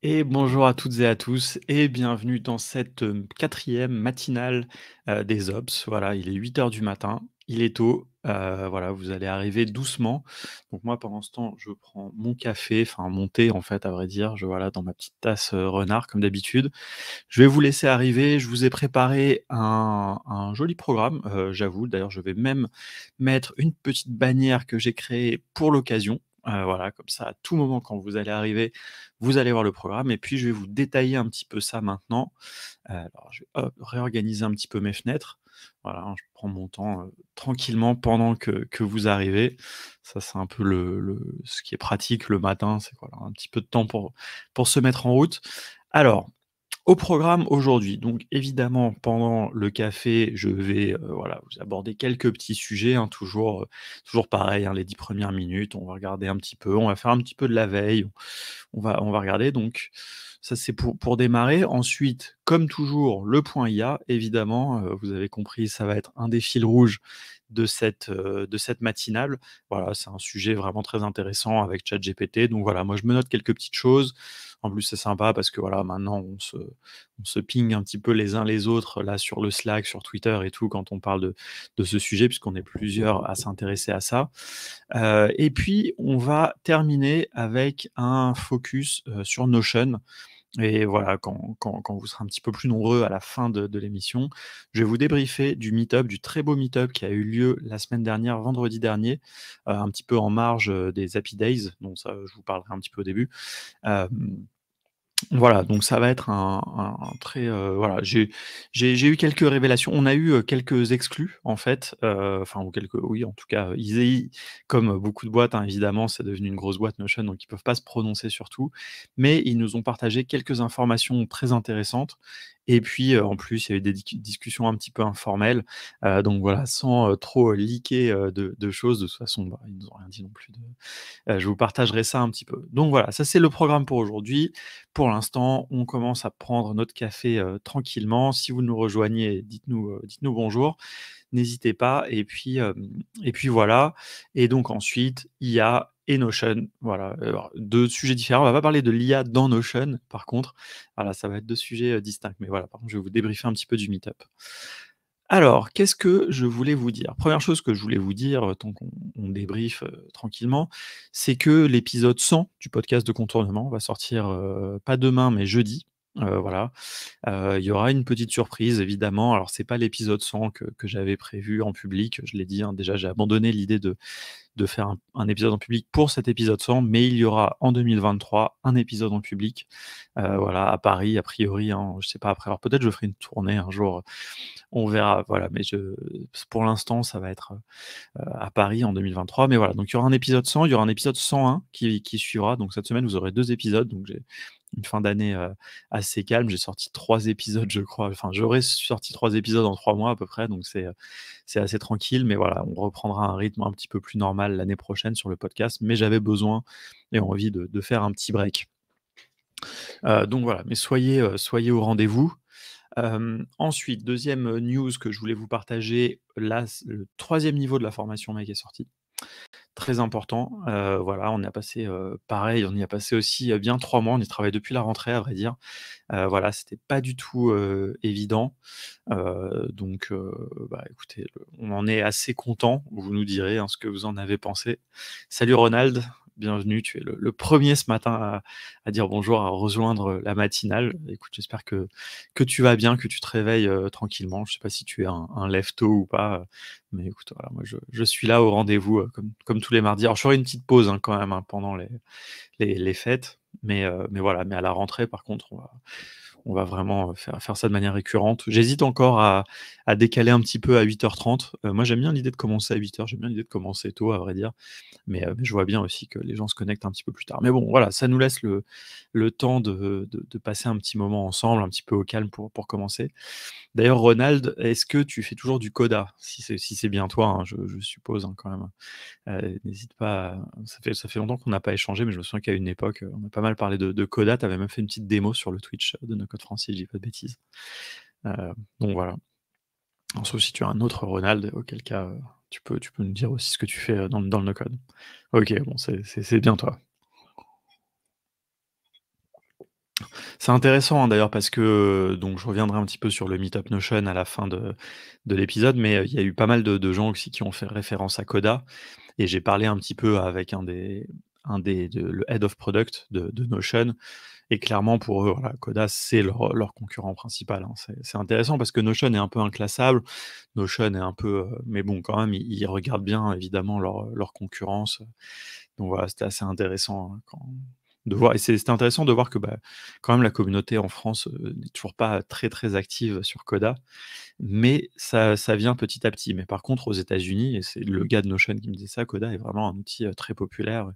Et bonjour à toutes et à tous et bienvenue dans cette, 4e matinale, des Obs. Voilà, il est 8 heures du matin, il est tôt, voilà, vous allez arriver doucement. Donc moi, pendant ce temps, je prends mon café, enfin mon thé en fait, à vrai dire. Voilà, dans ma petite tasse, renard comme d'habitude. Je vais vous laisser arriver, je vous ai préparé un joli programme, j'avoue. D'ailleurs, je vais même mettre une petite bannière que j'ai créée pour l'occasion. Voilà, comme ça, à tout moment, quand vous allez arriver, vous allez voir le programme et puis je vais vous détailler un petit peu ça maintenant. Alors je vais hop, réorganiser un petit peu mes fenêtres. Voilà, hein, je prends mon temps, tranquillement pendant que vous arrivez. Ça, c'est un peu le ce qui est pratique le matin, c'est voilà, un petit peu de temps pour se mettre en route. Alors, au programme aujourd'hui, donc évidemment pendant le café, je vais, voilà, vous aborder quelques petits sujets, hein, toujours pareil, hein, les 10 premières minutes, on va regarder un petit peu, on va faire un petit peu de la veille, on va regarder donc ça c'est pour démarrer. Ensuite, comme toujours, le point IA évidemment, vous avez compris, ça va être un des fils rouges de cette matinale. Voilà, c'est un sujet vraiment très intéressant avec ChatGPT, donc voilà, moi je me note quelques petites choses. En plus, c'est sympa parce que voilà, maintenant on se ping un petit peu les uns les autres là sur le Slack, sur Twitter et tout quand on parle de ce sujet puisqu'on est plusieurs à s'intéresser à ça. Et puis on va terminer avec un focus, sur Notion et voilà, quand vous serez un petit peu plus nombreux à la fin de l'émission, je vais vous débriefer du meet-up, du très beau meet-up qui a eu lieu la semaine dernière, vendredi dernier, un petit peu en marge, des Happy Days, donc ça, je vous parlerai un petit peu au début. Hem Voilà, donc ça va être un très, voilà, j'ai eu quelques révélations. On a eu, quelques exclus en fait, enfin ou quelques oui en tout cas, ils comme beaucoup de boîtes, hein, évidemment, c'est devenu une grosse boîte Notion, donc ils peuvent pas se prononcer sur tout. Mais ils nous ont partagé quelques informations très intéressantes et puis, en plus, il y a eu des discussions un petit peu informelles, donc voilà, sans, trop, leaker, de choses. De toute façon, bah, ils nous ont rien dit non plus de je vous partagerai ça un petit peu. Donc voilà, ça c'est le programme pour aujourd'hui. Pour l'instant, on commence à prendre notre café, tranquillement. Si vous nous rejoignez, dites-nous bonjour, n'hésitez pas et puis voilà et donc ensuite, IA et Notion. Voilà, alors 2 sujets différents. On va pas parler de l'IA dans Notion par contre. Voilà, ça va être 2 sujets, distincts. Mais voilà, par contre, je vais vous débriefer un petit peu du meet-up. Alors, qu'est-ce que je voulais vous dire? Première chose que je voulais vous dire, tant qu'on débriefe, tranquillement, c'est que l'épisode 100 du podcast de Contournement va sortir, pas demain, mais jeudi. Voilà. Il y aura une petite surprise évidemment. Alors c'est pas l'épisode 100 que j'avais prévu en public, je l'ai dit, hein, déjà j'ai abandonné l'idée de faire un épisode en public pour cet épisode 100, mais il y aura en 2023 un épisode en public, voilà, à Paris a priori, hein, je sais pas après. Alors peut-être je ferai une tournée un jour, on verra, voilà, mais pour l'instant ça va être, à Paris en 2023. Mais voilà, donc il y aura un épisode 100, il y aura un épisode 101 qui suivra. Donc cette semaine, vous aurez 2 épisodes. Donc j'ai une fin d'année, assez calme. J'ai sorti 3 épisodes, je crois. Enfin, j'aurais sorti 3 épisodes en 3 mois à peu près, donc c'est assez tranquille. Mais voilà, on reprendra un rythme un petit peu plus normal l'année prochaine sur le podcast. Mais j'avais besoin et envie de faire un petit break. Donc voilà, mais soyez au rendez-vous. Ensuite, deuxième news que je voulais vous partager, là, le troisième niveau de la formation mec est sorti. Très important, voilà, on y a passé, pareil, on y a passé aussi, bien 3 mois. On y travaille depuis la rentrée à vrai dire. Voilà, c'était pas du tout, évident, donc bah, écoutez, on en est assez content. Vous nous direz, hein, ce que vous en avez pensé. Salut Ronald, bienvenue, tu es le 1er ce matin à dire bonjour, à rejoindre, la matinale. Écoute, j'espère que tu vas bien, que tu te réveilles, tranquillement. Je sais pas si tu es un lève tôt ou pas, mais écoute, voilà, moi je suis là au rendez-vous, comme tous les mardis. Alors je ferai une petite pause, hein, quand même, hein, pendant les fêtes, mais voilà, mais à la rentrée par contre, on va vraiment, faire ça de manière récurrente. J'hésite encore à décaler un petit peu à 8h30. Moi j'aime bien l'idée de commencer à 8h, j'aime bien l'idée de commencer tôt à vrai dire. Mais je vois bien aussi que les gens se connectent un petit peu plus tard. Mais bon, voilà, ça nous laisse le temps de passer un petit moment ensemble, un petit peu au calme pour commencer. D'ailleurs, Ronald, est-ce que tu fais toujours du coda? Si c'est bien toi, hein, je suppose, hein, quand même. N'hésite pas ça fait longtemps qu'on n'a pas échangé, mais je me souviens qu'à une époque, on a pas mal parlé de coda. Tu avais même fait une petite démo sur le Twitch, de No Code France, si je dis pas de bêtises. Donc voilà. Sauf si tu as un autre Ronald, auquel cas, tu peux nous dire aussi ce que tu fais, dans le no code. OK, bon, c'est bien toi. C'est intéressant, hein, d'ailleurs parce que, donc je reviendrai un petit peu sur le meet-up Notion à la fin de l'épisode, mais, il y a eu pas mal de gens aussi qui ont fait référence à Coda et j'ai parlé un petit peu avec un des de le head of product de Notion et clairement pour eux, voilà, Coda, c'est leur concurrent principal, hein. C'est intéressant parce que Notion est un peu inclassable. Notion est un peu, mais bon, quand même, ils regardent bien évidemment leur concurrence, donc voilà, c'était assez intéressant, hein, de voir et c'était intéressant de voir que, bah, quand même la communauté en France, n'est toujours pas très, très active sur Coda, mais ça vient petit à petit. Mais par contre aux États-Unis et c'est le gars de Notion qui me disait ça, Coda est vraiment un outil, très populaire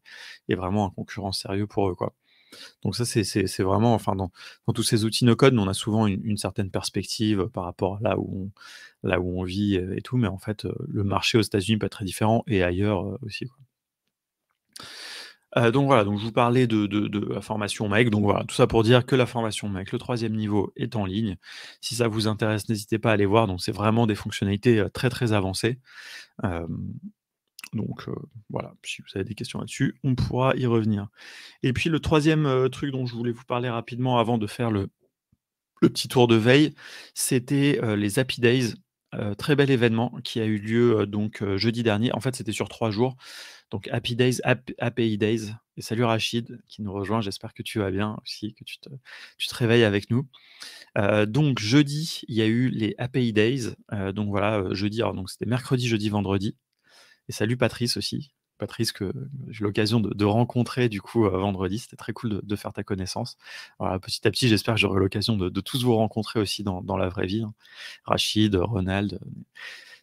et vraiment un concurrent sérieux pour eux, quoi. Donc ça, c'est vraiment enfin dans tous ces outils no code, nous on a souvent une certaine perspective, par rapport à là où on vit, et tout, mais en fait, le marché aux États-Unis peut être très différent et ailleurs, aussi, quoi. Donc voilà, donc je vous parlais de la formation MEC, donc voilà, tout ça pour dire que la formation MEC, le troisième niveau est en ligne. Si ça vous intéresse, n'hésitez pas à aller voir, donc c'est vraiment des fonctionnalités, très, très avancées. Hem, donc voilà, si vous avez des questions là-dessus, on pourra y revenir. Et puis le troisième truc dont je voulais vous parler rapidement avant de faire le petit tour de veille, c'était, les Happy Days, très bel événement qui a eu lieu, donc jeudi dernier. En fait, c'était sur 3 jours, donc Happy Days, API Days et salut Rachid qui nous rejoint, j'espère que tu vas bien aussi, que tu te réveilles avec nous. Donc jeudi, il y a eu les API Days, donc voilà, jeudi alors donc c'était mercredi, jeudi, vendredi et salut Patrice aussi. Patrice que j'ai eu l'occasion de rencontrer du coup, vendredi. C'était très cool de faire ta connaissance. Voilà, petit à petit, j'espère que j'aurai l'occasion de tous vous rencontrer aussi dans la vraie vie, hein. Rachid, Ronald,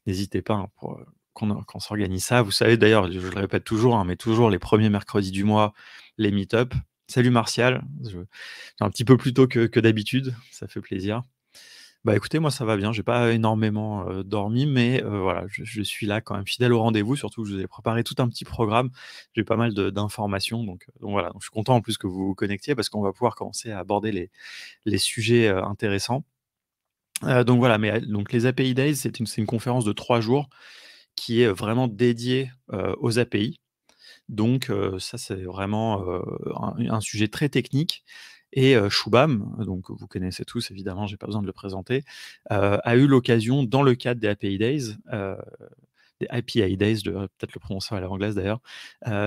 n'hésitez pas, hein, pour, qu'on s'organise ça. Vous savez d'ailleurs, je le répète toujours, hein, mais toujours les premiers mercredis du mois, les meet-up. Salut Martial, j'ai un petit peu plus tôt que d'habitude, ça fait plaisir. Bah, écoutez, moi ça va bien, j'ai pas énormément, dormi, mais voilà, je suis là quand même fidèle au rendez-vous, surtout que je vous ai préparé tout un petit programme. J'ai pas mal d'informations donc voilà, donc je suis content en plus que vous vous connectiez parce qu'on va pouvoir commencer à aborder les sujets, intéressants. Donc voilà, mais donc les API Days, c'est une conférence de 3 jours qui est vraiment dédiée, aux API. Donc ça, c'est vraiment, un sujet très technique et Shubham, donc vous connaissez tous évidemment, j'ai pas besoin de le présenter, a eu l'occasion dans le cadre des API Days, des API Days, je devrais peut-être le prononcer à l'anglaise d'ailleurs,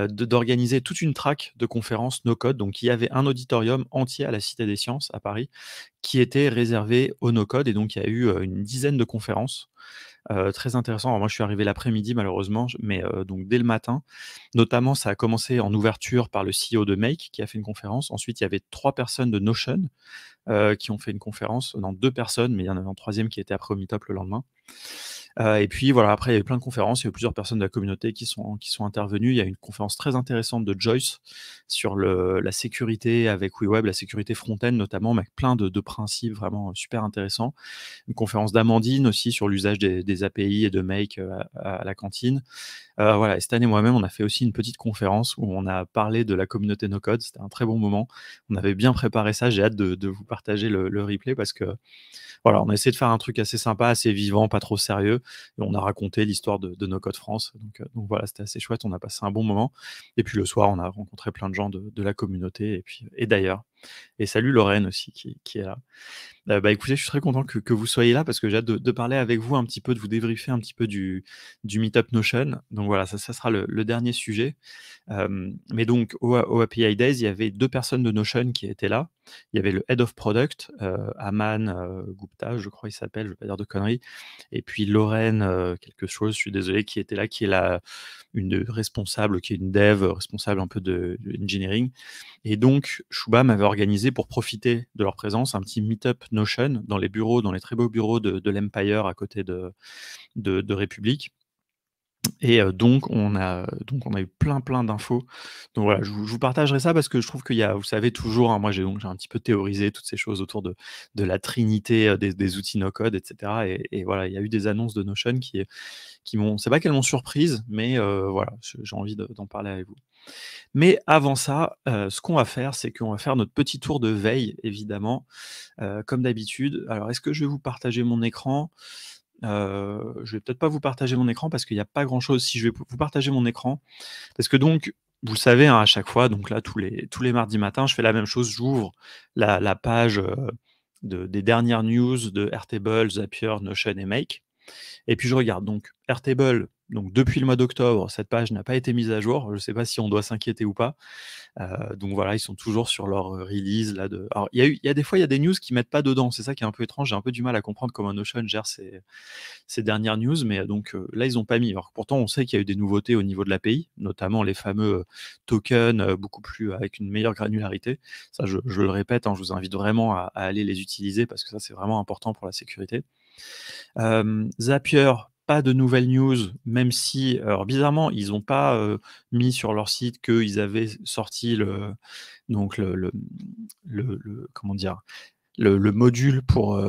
d'organiser toute une track de conférences no code. Donc il y avait un auditorium entier à la Cité des Sciences à Paris qui était réservé au no code et donc il y a eu, une dizaine de conférences. Très intéressant. Alors moi, je suis arrivé l'après-midi malheureusement, mais donc dès le matin. Notamment, ça a commencé en ouverture par le CEO de Make qui a fait une conférence. Ensuite, il y avait 3 personnes de Notion, qui ont fait une conférence. Non, 2 personnes, mais il y en avait un troisième qui était après au meet-up le lendemain. Et puis voilà, après il y a eu plein de conférences, il y a eu plusieurs personnes de la communauté qui sont intervenues. Il y a eu une conférence très intéressante de Joyce sur la sécurité avec WeWeb, la sécurité front-end notamment, mais avec plein de principes vraiment super intéressants. Une conférence d'Amandine aussi sur l'usage des API et de Make, à la cantine. Voilà et cette année moi-même, on a fait aussi une petite conférence où on a parlé de la communauté no code. C'était un très bon moment. On avait bien préparé ça. J'ai hâte de vous partager le replay parce que voilà, on a essayé de faire un truc assez sympa, assez vivant, pas trop sérieux et on a raconté l'histoire de No Code France donc voilà, c'était assez chouette, on a passé un bon moment et puis le soir, on a rencontré plein de gens de la communauté et puis et d'ailleurs et salut Lorraine aussi qui est là. Bah, écoutez, je suis très content que vous soyez là parce que j'ai hâte de parler avec vous un petit peu, de vous débriefer un petit peu du meet-up Notion. Donc voilà, ça sera le dernier sujet. Mais donc au API Days, il y avait 2 personnes de Notion qui étaient là. Il y avait le Head of Product, Aman, Gupta, je crois il s'appelle, je ne veux pas dire de conneries et puis Lorraine, quelque chose, je suis désolé, qui était là, qui est une responsable, qui est une dev, responsable un peu de engineering et donc Shubham avait organisé pour profiter de leur présence un petit meet-up Notion dans les bureaux, dans les très beaux bureaux de l'Empire à côté de République et donc on a eu plein d'infos. Donc voilà, je vous partagerai ça parce que je trouve qu'il y a vous savez toujours, hein, moi j'ai un petit peu théorisé toutes ces choses autour de la trinité, des outils no code et cetera et voilà, il y a eu des annonces de Notion qui m'ont c'est pas qu'elles m'ont surprise, mais voilà, j'ai envie d'en parler avec vous. Mais avant ça, ce qu'on va faire, c'est qu'on va faire notre petit tour de veille évidemment, comme d'habitude. Alors est-ce que je vais vous partager mon écran? Je vais peut-être pas vous partager mon écran parce qu'il y a pas grand chose si je vais vous partager mon écran parce que donc vous le savez, hein, à chaque fois, donc là, tous les mardis matins, je fais la même chose. J'ouvre la page, des dernières news de Airtable, Zapier, Notion et Make et puis je regarde. Donc Airtable, donc depuis le mois d'octobre, cette page n'a pas été mise à jour. Je ne sais pas si on doit s'inquiéter ou pas. Donc voilà, ils sont toujours sur leur, release là de alors il y a des fois, il y a des news qu'ils mettent pas dedans. C'est ça qui est un peu étrange. J'ai un peu du mal à comprendre comment Notion gère ces dernières news, mais donc là, ils ont pas mis. Alors pourtant, on sait qu'il y a eu des nouveautés au niveau de l'API, notamment les fameux, tokens, beaucoup plus avec une meilleure granularité. Ça, je le répète, hein, je vous invite vraiment à aller les utiliser parce que ça, c'est vraiment important pour la sécurité. Zapier, pas de nouvelles news, même si alors bizarrement, ils n'ont pas, mis sur leur site qu'ils avaient sorti donc le comment dire? Le module pour,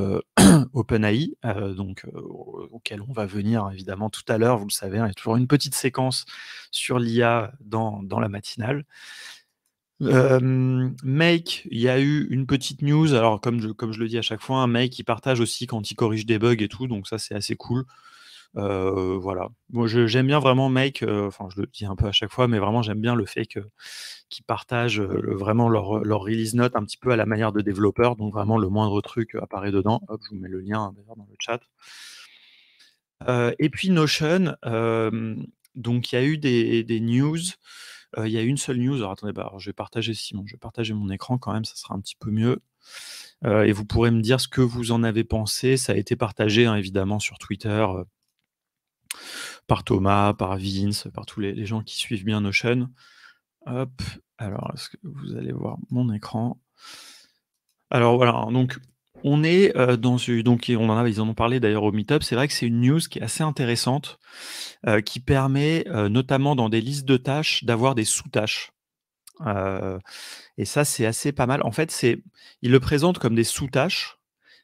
OpenAI, donc auquel on va venir évidemment tout à l'heure, vous le savez, hein, il y a toujours une petite séquence sur l'IA dans la matinale. Make, il y a eu une petite news, alors comme je le dis à chaque fois, hein, Make, il partage aussi quand il corrige des bugs et tout, donc ça, c'est assez cool. Voilà. Moi, j'aime bien vraiment Make, enfin, je le dis un peu à chaque fois, mais vraiment, j'aime bien le fait qu'ils partagent, vraiment leur release note un petit peu à la manière de développeurs, donc vraiment le moindre truc apparaît dedans. Hop, je vous mets le lien, hein, d'ailleurs dans le chat. Et puis Notion, donc il y a eu des news. Il y a une seule news. Alors attendez, bah, alors je vais partager Simon, je vais partager mon écran quand même, ça sera un petit peu mieux. Et vous pourrez me dire ce que vous en avez pensé. Ça a été partagé, hein, évidemment sur Twitter, par Thomas, par Vince, par tous les gens qui suivent bien Notion. Hop, alors est-ce que vous allez voir mon écran? Alors voilà, hein, donc on est, dans donc ils en ont parlé d'ailleurs au meet-up. C'est vrai que c'est une news qui est assez intéressante, qui permet, notamment dans des listes de tâches, d'avoir des sous-tâches. Heu et ça, c'est assez pas mal. En fait, ils le présentent comme des sous-tâches,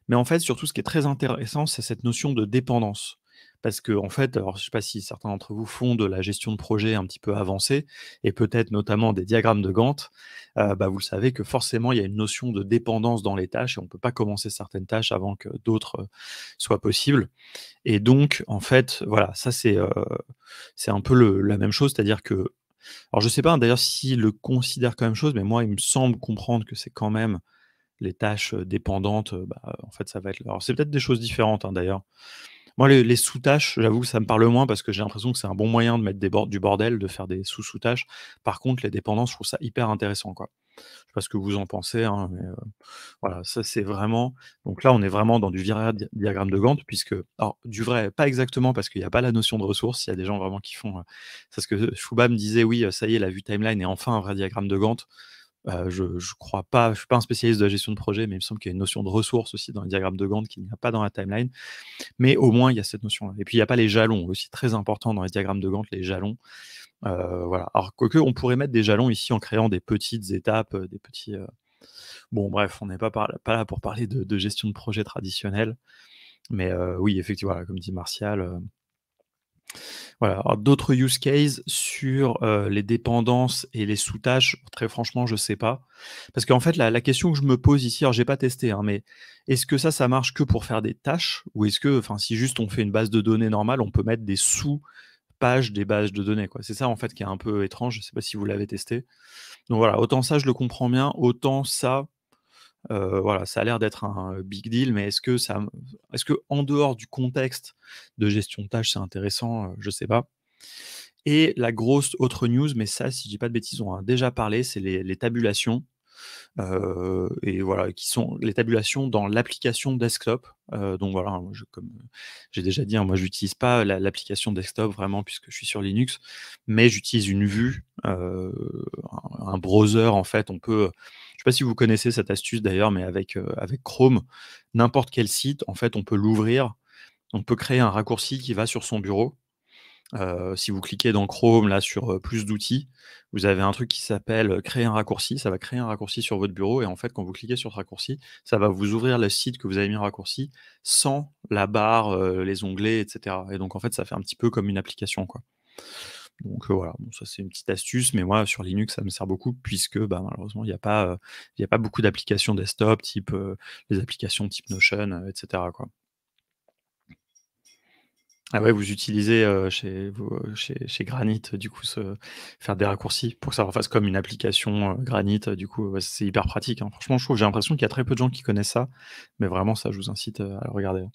mais en fait, surtout, ce qui est très intéressant, c'est cette notion de dépendance. Parce que en fait, alors je ne sais pas si certains d'entre vous font de la gestion de projet un petit peu avancée et peut-être notamment des diagrammes de Gantt, bah, vous le savez que forcément, il y a une notion de dépendance dans les tâches et on ne peut pas commencer certaines tâches avant que d'autres, soient possibles et donc en fait, voilà, ça c'est un peu la même chose, c'est-à-dire que alors je sais pas, hein, d'ailleurs s'ils le considèrent comme même chose, mais moi il me semble comprendre que c'est quand même les tâches, dépendantes, bah, en fait ça va être alors c'est peut-être des choses différentes, hein, d'ailleurs. Moi les sous-tâches, j'avoue que ça me parle moins parce que j'ai l'impression que c'est un bon moyen de mettre du bordel, de faire des sous-sous-tâches. Par contre les dépendances, je trouve ça hyper intéressant, quoi. Je sais pas ce que vous en pensez, hein, mais voilà, ça c'est vraiment donc là on est vraiment dans du vrai diagramme de Gantt puisque alors du vrai, pas exactement parce qu'il y a pas la notion de ressources. Il y a des gens vraiment qui font, c'est ce que Chouba me disait: «Oui, ça y est, la vue timeline est enfin un vrai diagramme de Gantt». Je crois pas, je suis pas un spécialiste de la gestion de projet, mais il me semble qu'il y a une notion de ressources aussi dans le diagramme de Gantt qu'il n'y a pas dans la timeline. Mais au moins il y a cette notion-là et puis il y a pas les jalons, aussi très important dans les diagrammes de Gantt, les jalons. Voilà. Alors quoique on pourrait mettre des jalons ici en créant des petites étapes, des petits, bon bref, on n'est pas là pour parler de gestion de projet traditionnelle, mais oui, effectivement, voilà, comme dit Martial, voilà. Alors d'autres use cases sur, les dépendances et les sous-tâches, très franchement, je sais pas. Parce qu'en fait, la question que je me pose ici, alors j'ai pas testé, hein, mais est-ce que ça marche que pour faire des tâches? Ou est-ce que, enfin, si juste on fait une base de données normale, on peut mettre des sous-pages des bases de données, quoi? C'est ça, en fait, qui est un peu étrange, je sais pas si vous l'avez testé? Donc voilà, autant ça, je le comprends bien, autant ça, voilà, ça a l'air d'être un big deal, mais est-ce que en dehors du contexte de gestion de tâches, c'est intéressant? Je sais pas. Et la grosse autre news, mais ça, si je dis pas de bêtises, on en a déjà parlé, c'est les tabulations, et voilà, qui sont les tabulations dans l'application desktop. Donc voilà, hein, comme j'ai déjà dit, hein, moi j'utilise pas l'application desktop vraiment puisque je suis sur Linux, mais j'utilise une vue, un browser en fait. Je sais pas si vous connaissez cette astuce d'ailleurs, mais avec Chrome, n'importe quel site, en fait, on peut l'ouvrir, on peut créer un raccourci qui va sur son bureau. Si vous cliquez dans Chrome là sur, plus d'outils, vous avez un truc qui s'appelle, créer un raccourci. Ça va créer un raccourci sur votre bureau et en fait, quand vous cliquez sur ce raccourci, ça va vous ouvrir le site que vous avez mis en raccourci sans la barre, les onglets et cetera et donc en fait, ça fait un petit peu comme une application, quoi. Donc voilà, bon ça c'est une petite astuce, mais moi sur Linux, ça me sert beaucoup puisque, bah, malheureusement, il y a pas beaucoup d'applications desktop type, les applications type Notion, et cetera, quoi. Ah ouais, vous utilisez, chez Granit, du coup, faire des raccourcis pour que ça refasse comme une application, Granit, du coup, ouais, c'est hyper pratique, hein. Franchement, je trouve j'ai l'impression qu'il y a très peu de gens qui connaissent ça, mais vraiment ça, je vous incite, à le regarder, hein.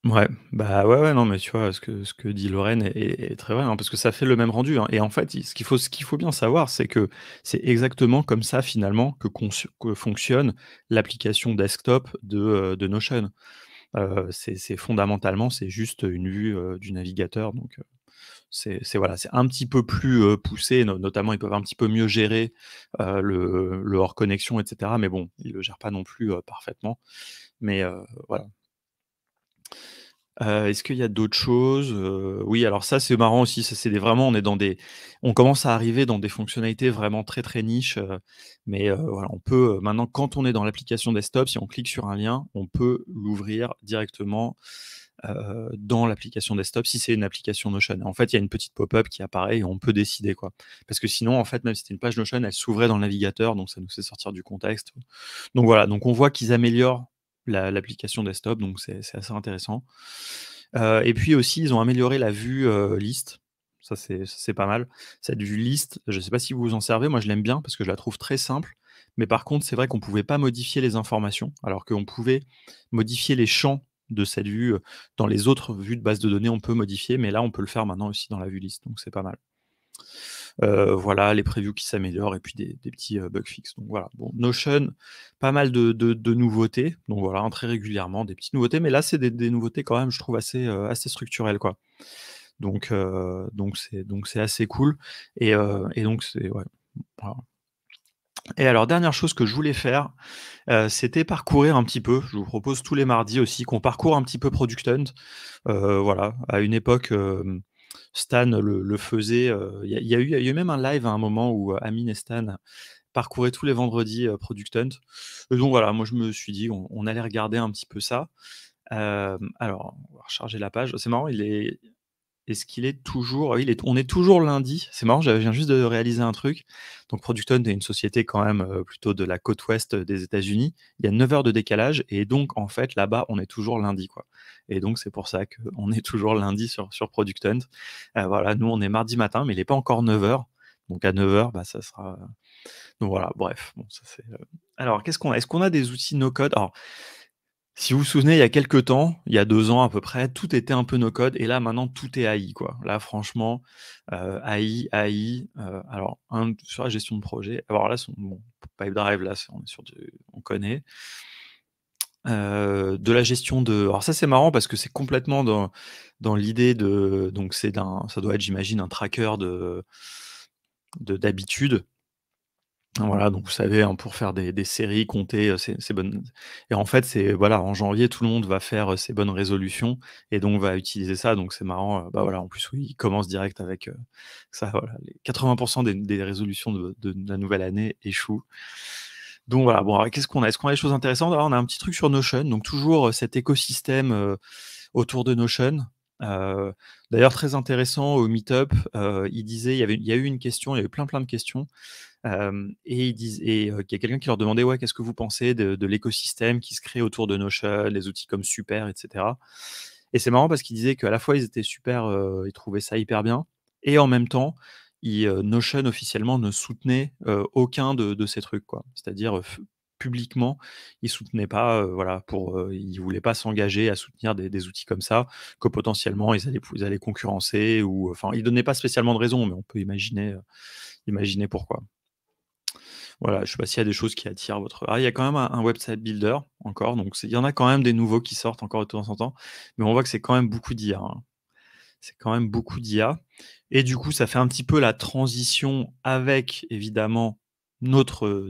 Ouais, bah, ouais, ouais, non, mais tu vois, ce que dit Lorraine est très vrai, hein, parce que ça fait le même rendu, hein, et en fait, il ce qu'il faut bien savoir, c'est que c'est exactement comme ça, finalement, que fonctionne l'application desktop de Notion. C'est fondamentalement, c'est juste une vue, du navigateur, donc c'est voilà, c'est un petit peu plus, poussé, notamment ils peuvent un petit peu mieux gérer, le hors connexion et cetera, mais bon, ils le gèrent pas non plus, parfaitement, mais voilà. Est-ce qu'il y a d'autres choses? Oui, alors ça, c'est marrant aussi, ça c'est des vraiment on commence à arriver dans des fonctionnalités vraiment très, très niches, mais voilà, on peut, maintenant quand on est dans l'application desktop, si on clique sur un lien, on peut l'ouvrir directement, dans l'application desktop si c'est une application Notion. En fait, il y a une petite pop-up qui apparaît et on peut décider, quoi. Parce que sinon, en fait, même si c'était une page Notion, elle s'ouvrait dans le navigateur, donc ça nous fait sortir du contexte. Donc voilà, donc on voit qu'ils améliorent l'application desktop, donc c'est assez intéressant. Et puis aussi, ils ont amélioré la vue, liste. Ça c'est pas mal. Cette vue liste, je ne sais pas si vous vous en servez, moi je l'aime bien parce que je la trouve très simple. Mais par contre, c'est vrai qu'on pouvait pas modifier les informations, alors qu'on pouvait modifier les champs de cette vue, dans les autres vues de base de données, on peut modifier, mais là, on peut le faire maintenant aussi dans la vue liste, donc c'est pas mal. Voilà, les previews qui s'améliorent et puis des petits, bug fixes, donc voilà. Bon, Notion, pas mal de nouveautés, donc voilà, hein, très régulièrement des petites nouveautés, mais là, c'est des nouveautés quand même, je trouve assez structurelles, quoi. Donc c'est assez cool et donc c'est ouais, voilà. Et alors dernière chose que je voulais faire, c'était parcourir un petit peu. Je vous propose tous les mardis aussi qu'on parcourt un petit peu Product Hunt. Voilà, à une époque, Stan le faisait, il y a eu même un live à un moment où, Amine et Stan parcouraient tous les vendredis, Product Hunt. Donc voilà, moi je me suis dit: «On allait regarder un petit peu ça». Alors on va recharger la page. C'est marrant, est-ce qu'il est toujours oui, on est toujours lundi. C'est marrant, je viens juste de réaliser un truc. Donc Product est une société quand même, plutôt de la côte ouest des États-Unis. Il y a 9 heures de décalage et donc en fait, là-bas, on est toujours lundi, quoi, et donc c'est pour ça qu'on est toujours lundi sur Product Hunt. Voilà, nous, on est mardi matin, mais il est pas encore 9 heures. Donc à 9 heures, bah, ça sera, donc voilà, bref, bon ça c'est, alors est-ce qu'on a des outils no code? Alors si vous vous souvenez, il y a quelque temps, il y a 2 ans à peu près, tout était un peu no code et là maintenant tout est AI, quoi. Là franchement, AI, alors sur la gestion de projet, alors là bon, Pipedrive là, on est sur du on connaît. De la gestion de alors ça c'est marrant parce que c'est complètement dans l'idée de donc ça doit être j'imagine un tracker d'habitude. Voilà, donc vous savez, hein, pour faire des séries, compter, ses bonnes et en fait, c'est voilà, en janvier, tout le monde va faire, ses bonnes résolutions et donc va utiliser ça, donc c'est marrant, bah, voilà, en plus, oui, il commence direct avec, ça, voilà, les 80 des résolutions de la nouvelle année échouent. Donc voilà, bon, alors qu'est-ce qu'on a? Est-ce qu'on a des choses intéressantes? Alors on a un petit truc sur Notion, donc toujours, cet écosystème, autour de Notion. Heu, D'ailleurs très intéressant au meet-up, il disait il y a eu une question, il y a eu plein de questions. Et ils disent et qu'il y a quelqu'un qui leur demandait: «Ouais, qu'est-ce que vous pensez de l'écosystème qui se crée autour de Notion, les outils comme Super et cetera?» Et c'est marrant parce qu'ils disaient qu'à la fois ils étaient super, ils trouvaient ça hyper bien et en même temps, Notion officiellement ne soutenait, aucun de ces trucs, quoi. C'est-à-dire, publiquement, ils soutenaient pas, voilà, ils voulaient pas s'engager à soutenir des outils comme ça, que potentiellement ils allaient concurrencer ou enfin, ils donnaient pas spécialement de raison, mais on peut imaginer pourquoi. Voilà, je sais pas s'il y a des choses qui attirent votre il y a quand même un website builder encore, donc il y en a quand même des nouveaux qui sortent encore de temps en temps, mais on voit que c'est quand même beaucoup d'IA, hein. C'est quand même beaucoup d'IA et du coup, ça fait un petit peu la transition avec évidemment notre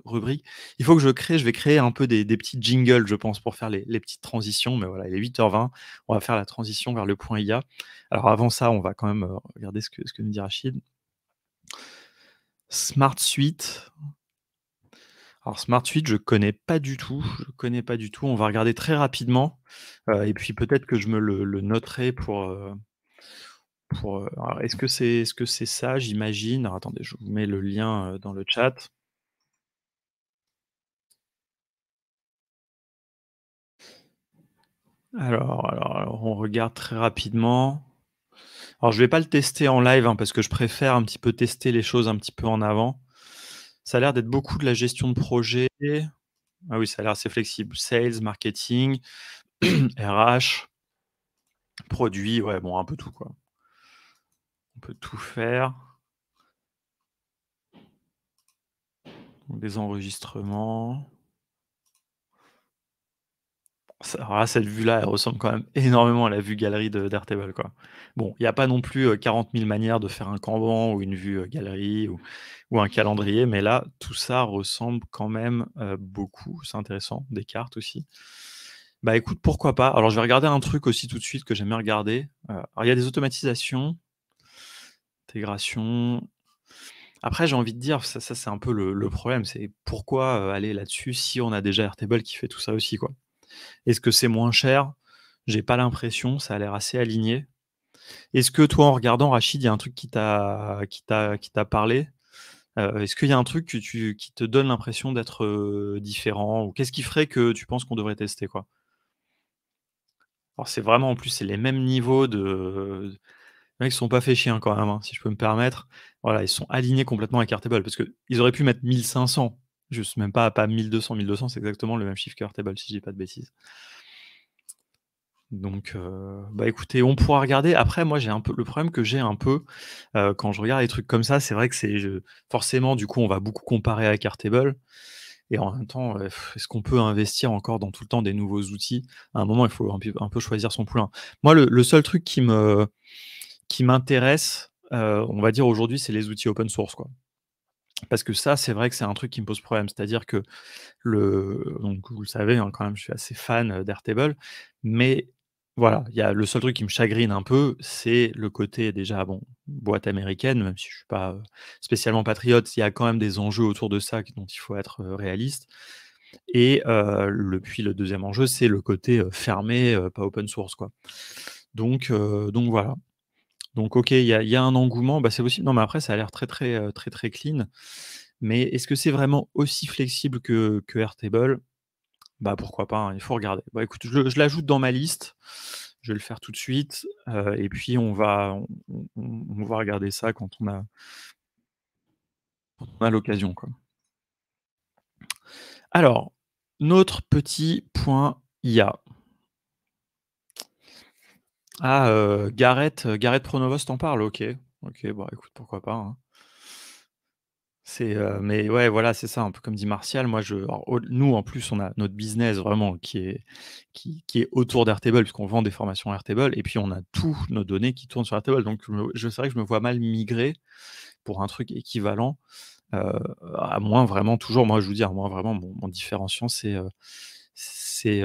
rubrique. Je vais créer un peu des petits jingles, je pense, pour faire les petites transitions, mais voilà, il est 8h20, on va faire la transition vers le point IA. Alors avant ça, on va quand même, regarder ce que nous dit Rachid. Smart Suite. Alors Smart Suite, je connais pas du tout. On va regarder très rapidement, et puis peut-être que je me le noterai alors est-ce que c'est ça, j'imagine? Alors attendez, je vous mets le lien, dans le chat. Alors, on regarde très rapidement. Alors, je vais pas le tester en live, hein, parce que je préfère un petit peu tester les choses un petit peu en avant. Ça a l'air d'être beaucoup de la gestion de projet. Ah oui, ça a l'air assez flexible. Sales, marketing, RH, produits, ouais, bon, un peu tout, quoi. On peut tout faire. Donc des enregistrements. Alors là, cette vue-là, elle ressemble quand même énormément à la vue galerie de d'Airtable, quoi. Bon, il y a pas non plus, 40 000 manières de faire un Kanban ou une vue, galerie ou un calendrier, mais là, tout ça ressemble quand même, beaucoup. C'est intéressant. Des cartes aussi. Bah, écoute, pourquoi pas? Alors, je vais regarder un truc aussi tout de suite que j'aime bien regarder. Alors il y a des automatisations, intégration. Après, j'ai envie de dire, ça c'est un peu le problème, c'est pourquoi, aller là-dessus si on a déjà Airtable qui fait tout ça aussi, quoi? Est-ce que c'est moins cher? J'ai pas l'impression, ça a l'air assez aligné. Est-ce que toi, en regardant Rachid, il y a un truc qui t'a parlé? Est-ce qu'il y a un truc qui te donne l'impression d'être, différent? Ou qu'est-ce qui ferait que tu penses qu'on devrait tester, quoi? Alors c'est vraiment en plus, c'est les mêmes niveaux de les mecs se sont pas fait chier, hein, quand même, hein, si je peux me permettre. Voilà, ils sont alignés complètement avec Airtable parce qu'ils auraient pu mettre 1 500, juste, même pas 1 200. 1 200, c'est exactement le même chiffre qu'Airtable, si je dis pas de bêtises. Donc, bah, écoutez, on pourra regarder. Après, moi, j'ai un peu le problème que j'ai un peu, quand je regarde les trucs comme ça, c'est vrai que forcément, du coup, on va beaucoup comparer avec Airtable et en même temps, est-ce qu'on peut investir encore dans tout le temps des nouveaux outils? À un moment, il faut un peu choisir son poulain. Moi, le seul truc qui m'intéresse, on va dire aujourd'hui, c'est les outils open source, quoi. Parce que ça, c'est vrai que c'est un truc qui me pose problème. C'est-à-dire que donc vous le savez, hein, quand même, je suis assez fan, d'Airtable, mais voilà, il y a le seul truc qui me chagrine un peu, c'est le côté déjà, bon, boîte américaine, même si je suis pas, spécialement patriote, il y a quand même des enjeux autour de ça dont il faut être, réaliste et le 2e enjeu, c'est le côté, fermé, pas open source, quoi. Donc voilà. Donc OK, il y a un engouement, bah, c'est possible. Non, mais après ça a l'air très, très, très, très clean. Mais est-ce que c'est vraiment aussi flexible que Airtable? Bah, pourquoi pas, hein, il faut regarder. Bah, écoute, je l'ajoute dans ma liste. Je vais le faire tout de suite, et puis on va regarder ça quand on a l'occasion, quoi. Alors, notre petit point IA. Ah, Gareth Pronovost t'en parle? OK. OK, bah, écoute, pourquoi pas, hein. Mais ouais, voilà, c'est ça, un peu comme dit Martial, moi je alors nous, en plus, on a notre business vraiment qui est autour d'Airtable, puisqu'on vend des formations Airtable et puis on a tous nos données qui tournent sur Airtable, donc c'est vrai que je me vois mal migrer pour un truc équivalent, heu, à moins vraiment toujours moi je vous dis, à moins vraiment mon différenciant c'est, c'est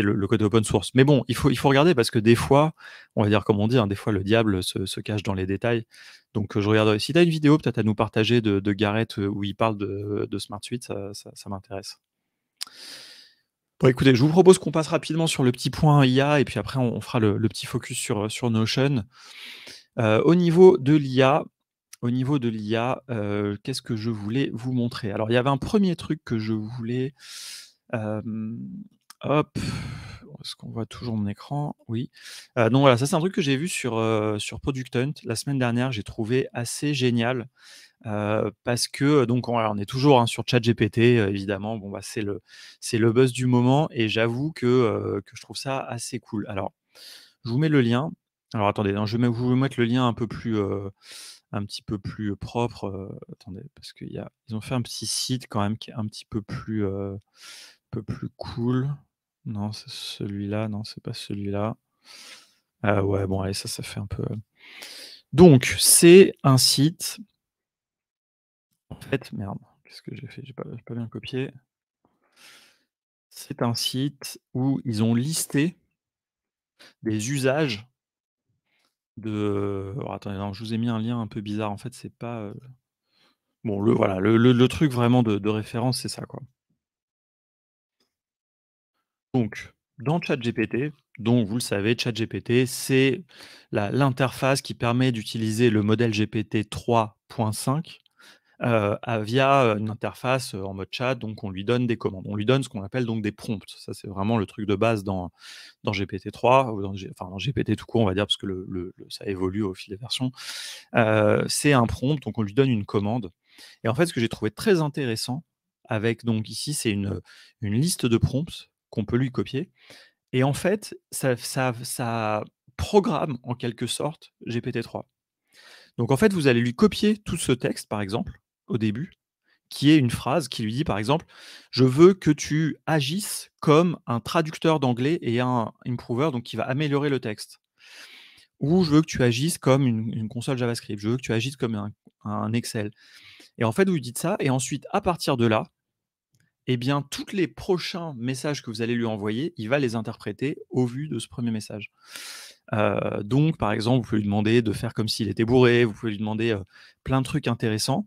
le côté open source. Mais bon, il faut regarder parce que des fois, on va dire comme on dit, hein, des fois le diable se cache dans les détails. Donc, je regarderai. Si tu as une vidéo peut-être à nous partager de Gareth, où il parle de Smart Suite, ça m'intéresse. Bon écoutez, je vous propose qu'on passe rapidement sur le petit point IA et puis après on fera le petit focus sur Notion. Au niveau de l'IA, qu'est-ce que je voulais vous montrer? Alors il y avait un premier truc que je voulais, hem, hop, est-ce qu'on voit toujours mon écran? Oui. Donc voilà, ça c'est un truc que j'ai vu sur Product Hunt la semaine dernière, j'ai trouvé assez génial, parce que donc on est toujours, hein, sur ChatGPT, évidemment. Bon, bah, c'est le buzz du moment et j'avoue que je trouve ça assez cool. Alors, je vous mets le lien. Alors attendez, non, je vais vous mettre le lien un petit peu plus propre, attendez, parce ils ont fait un petit site quand même qui est un peu plus cool. Non, c'est celui-là, non, c'est pas celui-là. Ah ouais, bon allez, ça fait un peu, donc c'est un site en fait merde, qu'est-ce que j'ai fait? J'ai pas bien copié. C'est un site où ils ont listé des usages alors attendez, non, je vous ai mis un lien un peu bizarre, en fait, c'est pas, bon, voilà, le truc vraiment de référence, c'est ça, quoi. Donc, dans ChatGPT, donc vous le savez, ChatGPT, c'est l'interface qui permet d'utiliser le modèle GPT 3.5. via, une interface, en mode chat, donc on lui donne des commandes. On lui donne ce qu'on appelle donc des prompts. Ça, c'est vraiment le truc de base dans GPT-3 ou dans GPT tout court, on va dire, parce que ça évolue au fil des versions. C'est un prompt, donc on lui donne une commande et en fait, ce que j'ai trouvé très intéressant avec donc ici, c'est une liste de prompts qu'on peut lui copier et en fait, ça programme en quelque sorte GPT-3. Donc en fait, vous allez lui copier tout ce texte, par exemple, au début, qui est une phrase qui lui dit, par exemple: «Je veux que tu agisses comme un traducteur d'anglais et un improver», donc qui va améliorer le texte. Ou: «Je veux que tu agisses comme une console JavaScript. Je veux que tu agisses comme un Excel». Et en fait, vous lui dites ça et ensuite, à partir de là, eh bien, tous les prochains messages que vous allez lui envoyer, il va les interpréter au vu de ce premier message. Donc par exemple, vous pouvez lui demander de faire comme s'il était bourré, vous pouvez lui demander, plein de trucs intéressants.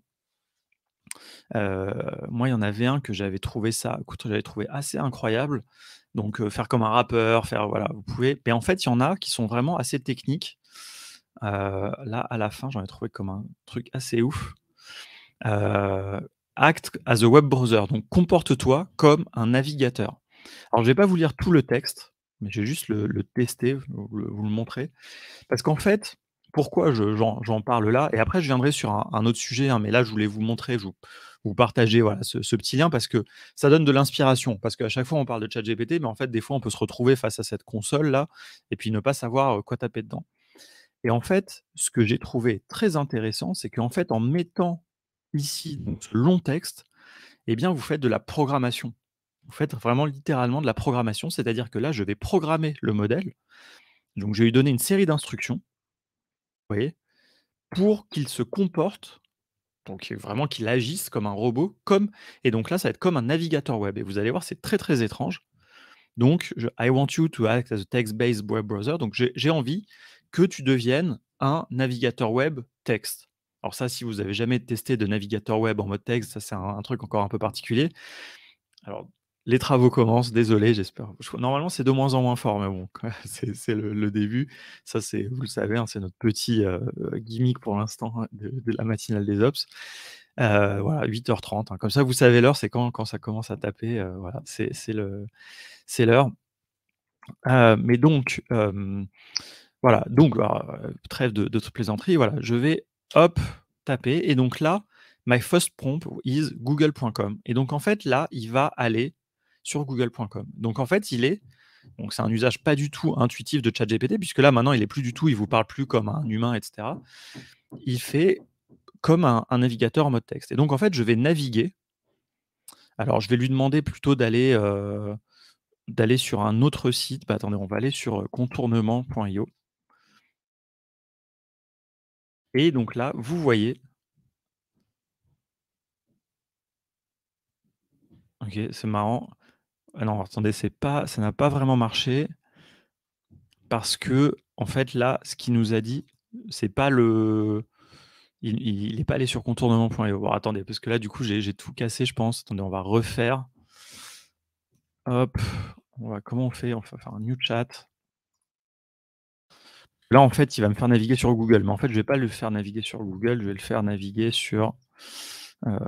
Moi, il y en avait un que j'avais trouvé assez incroyable. Donc, faire comme un rappeur, faire voilà, vous pouvez mais en fait, il y en a qui sont vraiment assez techniques. Là, à la fin, j'en ai trouvé comme un truc assez ouf. Heu, Act as a web browser, donc comporte-toi comme un navigateur. Alors, je vais pas vous lire tout le texte, mais je vais juste le tester, vous le montrer. Parce qu'en fait, pourquoi j'en parle là et après je viendrai sur un autre sujet, hein, mais là je voulais vous montrer, vous partager voilà ce petit lien parce que ça donne de l'inspiration. Parce qu'à chaque fois on parle de ChatGPT, mais en fait des fois on peut se retrouver face à cette console là et puis ne pas savoir, quoi taper dedans. Et en fait, ce que j'ai trouvé très intéressant, c'est qu'en fait en mettant ici donc ce long texte, eh bien vous faites de la programmation. Vous faites vraiment littéralement de la programmation, c'est-à-dire que là je vais programmer le modèle, donc je vais lui donner une série d'instructions, vous voyez? Pour qu'il se comporte, donc vraiment qu'il agisse comme un robot, comme et donc là, ça va être comme un navigateur web et vous allez voir, c'est très, très étrange. Donc je I want you to act as a text-based web browser, donc j'ai envie que tu deviennes un navigateur web texte. Alors ça, si vous avez jamais testé de navigateur web en mode texte, ça c'est un truc encore un peu particulier. Alors, les travaux commencent, désolé, j'espère normalement, c'est de moins en moins fort, mais bon, c'est le début. Ça, c'est vous le savez, hein, c'est notre petit, gimmick pour l'instant, hein, de la matinale des Ops. Voilà, 8h30, hein, comme ça, vous savez l'heure, c'est quand ça commence à taper, voilà, c'est l'heure. Mais donc, voilà, donc trêve de plaisanterie, voilà, je vais, hop, taper et donc là, my first prompt is google.com et donc en fait, là, il va aller sur google.com. Donc en fait, donc c'est un usage pas du tout intuitif de ChatGPT puisque là, maintenant, il est plus du tout il vous parle plus comme un humain et cetera. Il fait comme un navigateur en mode texte et donc en fait, je vais naviguer. Alors je vais lui demander plutôt d'aller sur un autre site. Bah, attendez, on va aller sur, contournement.io et donc là, vous voyez OK, c'est marrant. Ah non, attendez, ça n'a pas vraiment marché parce que en fait, là, ce qu'il nous a dit, c'est pas le il est pas allé sur contournement.io. Bon, attendez, parce que là, du coup, j'ai tout cassé, je pense. Attendez, on va refaire. Hop, comment on fait? On va faire un new chat. Là, en fait, il va me faire naviguer sur Google, mais en fait, je vais pas le faire naviguer sur Google, je vais le faire naviguer sur, heu,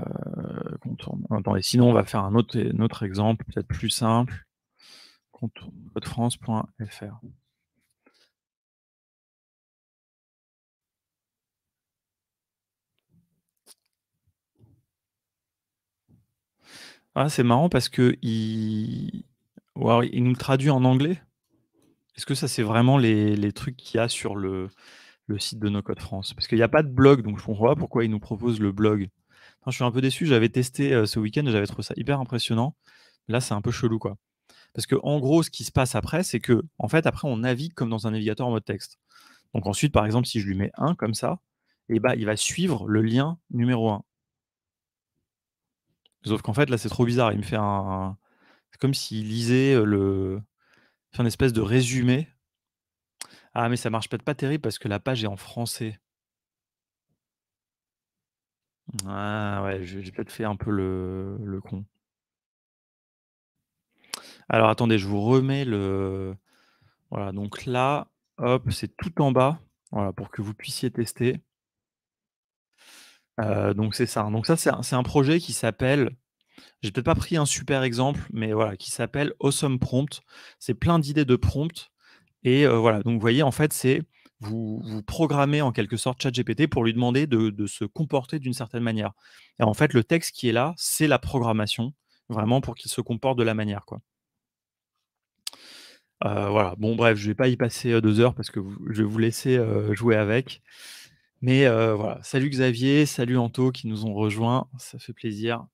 attendez, sinon on va faire un autre exemple, peut-être plus simple. Contourfrance.fr. Ah, c'est marrant parce qu'il ou alors il nous le traduit en anglais? Est-ce que ça, c'est vraiment les trucs qu'il y a sur le site de No Code France? Parce qu'il y a pas de blog, donc je comprends pas pourquoi ils nous proposent le blog. Non, je suis un peu déçu, j'avais testé, ce week-end et j'avais trouvé ça hyper impressionnant. Là, c'est un peu chelou, quoi. Parce qu'en gros, ce qui se passe après, c'est qu'en fait, après, on navigue comme dans un navigateur en mode texte. Donc ensuite, par exemple, si je lui mets 1 comme ça, et bah, il va suivre le lien numéro 1. Sauf qu'en fait, là, c'est trop bizarre. Il me fait c'est comme s'il lisait, fait un espèce de résumé. Ah, mais ça marche peut-être pas terrible parce que la page est en français. Ah ouais, j'ai peut-être fait un peu le con. Alors attendez, je vous remets voilà, donc là, hop, c'est tout en bas, voilà, pour que vous puissiez tester. Donc c'est ça, hein. Donc ça, c'est un projet qui s'appelle j'ai peut-être pas pris un super exemple, mais voilà, qui s'appelle Awesome Prompt. C'est plein d'idées de prompts et voilà, donc vous voyez, en fait, c'est vous programmez en quelque sorte ChatGPT pour lui demander de se comporter d'une certaine manière et en fait, le texte qui est là, c'est la programmation, vraiment pour qu'il se comporte de la manière, quoi. Voilà, bon bref, je vais pas y passer, 2 heures parce que je vais vous laisser, jouer avec. Mais voilà, salut Xavier, salut Anto qui nous ont rejoints, ça fait plaisir.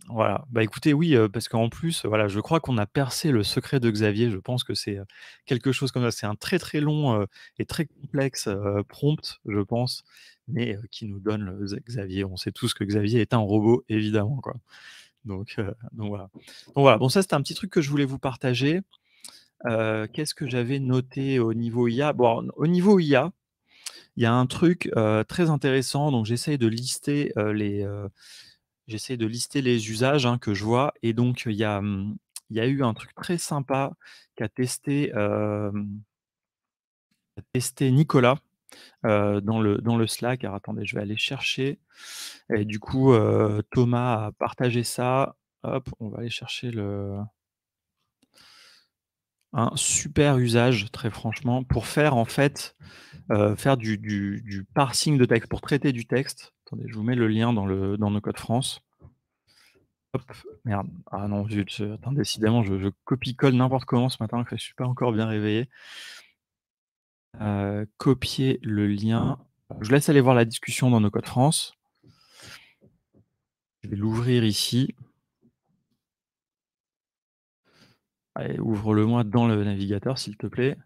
Voilà, bah, écoutez, oui, parce qu'en plus, voilà, je crois qu'on a percé le secret de Xavier. Je pense que c'est, quelque chose comme ça. C'est un très, très long, et très complexe, prompt, je pense, mais qui nous donne le Xavier. On sait tous que Xavier est un robot, évidemment, quoi. Donc voilà. Donc voilà, bon ça, c'était un petit truc que je voulais vous partager. Qu'est-ce que j'avais noté au niveau IA? Bon, alors, au niveau IA, il y a un truc, très intéressant, donc j'essaie de lister les usages, hein, que je vois et donc il y a eu un truc très sympa qu'a testé, Nicolas, dans le Slack. Alors attendez, je vais aller chercher et du coup, Thomas a partagé ça. Hop, on va aller chercher un super usage, très franchement, pour faire en fait, faire du parsing de texte, pour traiter du texte. Attendez, je vous mets le lien dans nos codes France. Hop, merde. Ah non, zut, attends, décidément, je copie-colle n'importe comment ce matin, que je suis pas encore bien réveillé. Copier le lien. Je laisse aller voir la discussion dans nos codes France. Je vais l'ouvrir ici. Allez, ouvre-le-moi dans le navigateur, s'il te plaît.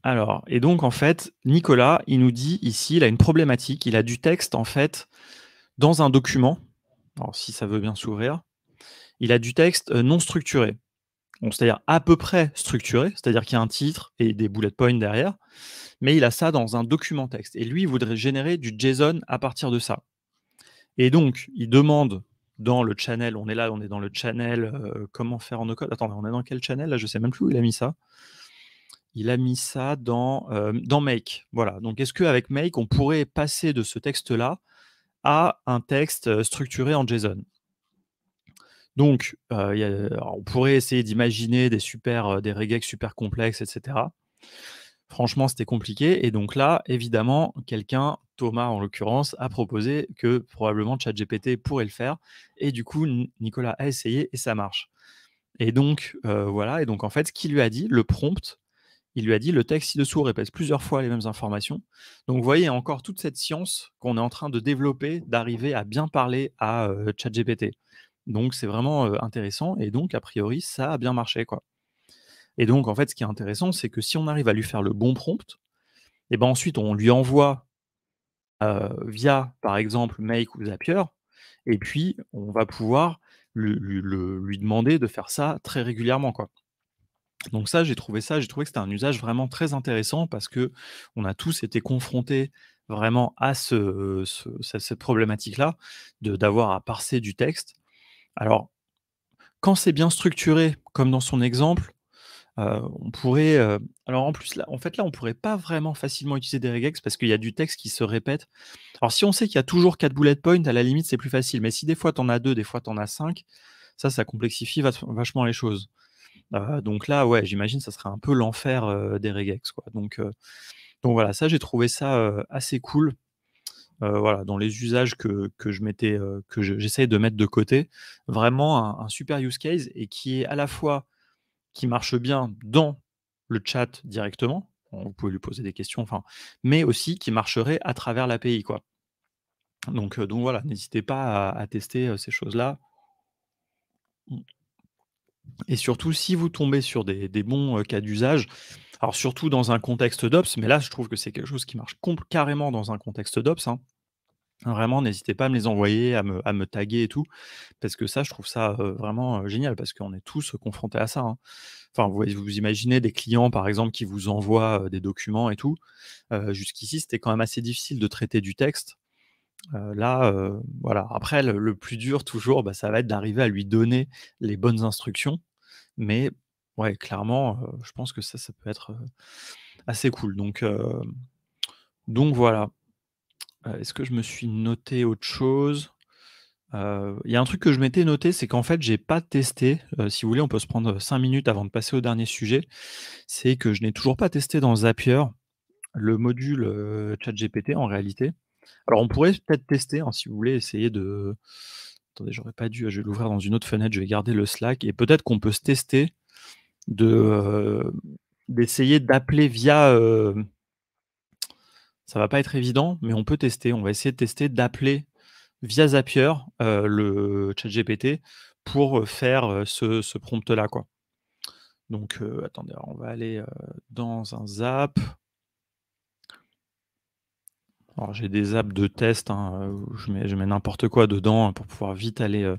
Alors, et donc en fait, Nicolas, il nous dit ici, il a une problématique, il a du texte en fait dans un document. Alors si ça veut bien s'ouvrir. Il a du texte, non structuré. Donc c'est-à-dire à peu près structuré, c'est-à-dire qu'il y a un titre et des bullet points derrière, mais il a ça dans un document texte et lui, il voudrait générer du JSON à partir de ça et donc il demande dans le channel, on est là, on est dans le channel, comment faire en no code. Attendez, on est dans quel channel là? Je sais même plus où il a mis ça. Il a mis ça dans Make, voilà. Donc est-ce qu'avec Make, on pourrait passer de ce texte-là à un texte, structuré en JSON? Donc, alors on pourrait essayer d'imaginer des regex super complexes et cetera. Franchement, c'était compliqué et donc là, évidemment, quelqu'un, Thomas en l'occurrence, a proposé que probablement ChatGPT pourrait le faire et du coup, Nicolas a essayé et ça marche et donc voilà et donc en fait, ce qu'il lui a dit, le prompt, il lui a dit: «Le texte ci-dessous répète plusieurs fois les mêmes informations». Donc vous voyez encore toute cette science qu'on est en train de développer, d'arriver à bien parler à, ChatGPT. Donc c'est vraiment, intéressant et donc a priori, ça a bien marché, quoi. Et donc en fait, ce qui est intéressant, c'est que si on arrive à lui faire le bon prompt et ben, ensuite on lui envoie, via, par exemple, Make ou Zapier et puis on va pouvoir lui demander de faire ça très régulièrement, quoi. Donc ça, j'ai trouvé que c'était un usage vraiment très intéressant parce qu'on a tous été confrontés vraiment à cette problématique-là, d'avoir à parser du texte. Alors, quand c'est bien structuré, comme dans son exemple, on pourrait, alors en plus là, en fait, là, on pourrait pas vraiment facilement utiliser des regex parce qu'il y a du texte qui se répète. Alors si on sait qu'il y a toujours 4 bullet points, à la limite, c'est plus facile, mais si des fois tu en as 2, des fois tu en as 5, ça complexifie vachement les choses. Donc là, ouais, j'imagine ça serait un peu l'enfer, des regex, quoi. Donc voilà, ça j'ai trouvé ça, assez cool. Voilà, dans les usages que je mettais, j'essayais de mettre de côté. Vraiment un super use case et qui est à la fois qui marche bien dans le chat directement, vous pouvez lui poser des questions, enfin, mais aussi qui marcherait à travers l'API, quoi. Donc voilà, n'hésitez pas à tester, ces choses-là. Mmh. Et surtout, si vous tombez sur des bons, cas d'usage, alors surtout dans un contexte d'ops, mais là, je trouve que c'est quelque chose qui marche carrément dans un contexte d'ops, hein. Vraiment, n'hésitez pas à me les envoyer, à me taguer et tout, parce que ça, je trouve ça, vraiment, génial, parce qu'on est tous, confrontés à ça, hein. Enfin, vous imaginez des clients, par exemple, qui vous envoient, des documents et tout. Jusqu'ici, c'était quand même assez difficile de traiter du texte. Là, voilà. Après, le plus dur toujours, bah, ça va être d'arriver à lui donner les bonnes instructions mais ouais, clairement, je pense que ça peut être, assez cool. Donc voilà. Est-ce que je me suis noté autre chose? Il y a un truc que je m'étais noté, c'est qu'en fait, j'ai pas testé, si vous voulez, on peut se prendre 5 minutes avant de passer au dernier sujet. C'est que je n'ai toujours pas testé dans Zapier le module, ChatGPT en réalité. Alors on pourrait peut-être tester, hein, si vous voulez, essayer de attendez, j'aurais pas dû, je vais l'ouvrir dans une autre fenêtre, je vais garder le Slack et peut-être qu'on peut se tester de, d'essayer d'appeler via, ça va pas être évident, mais on peut tester. On va essayer de tester d'appeler via Zapier, le ChatGPT pour, faire, ce prompt-là, quoi. Attendez, alors on va aller, dans un Zap. Alors j'ai des apps de test, hein, où je mets n'importe quoi dedans, hein, pour pouvoir vite aller,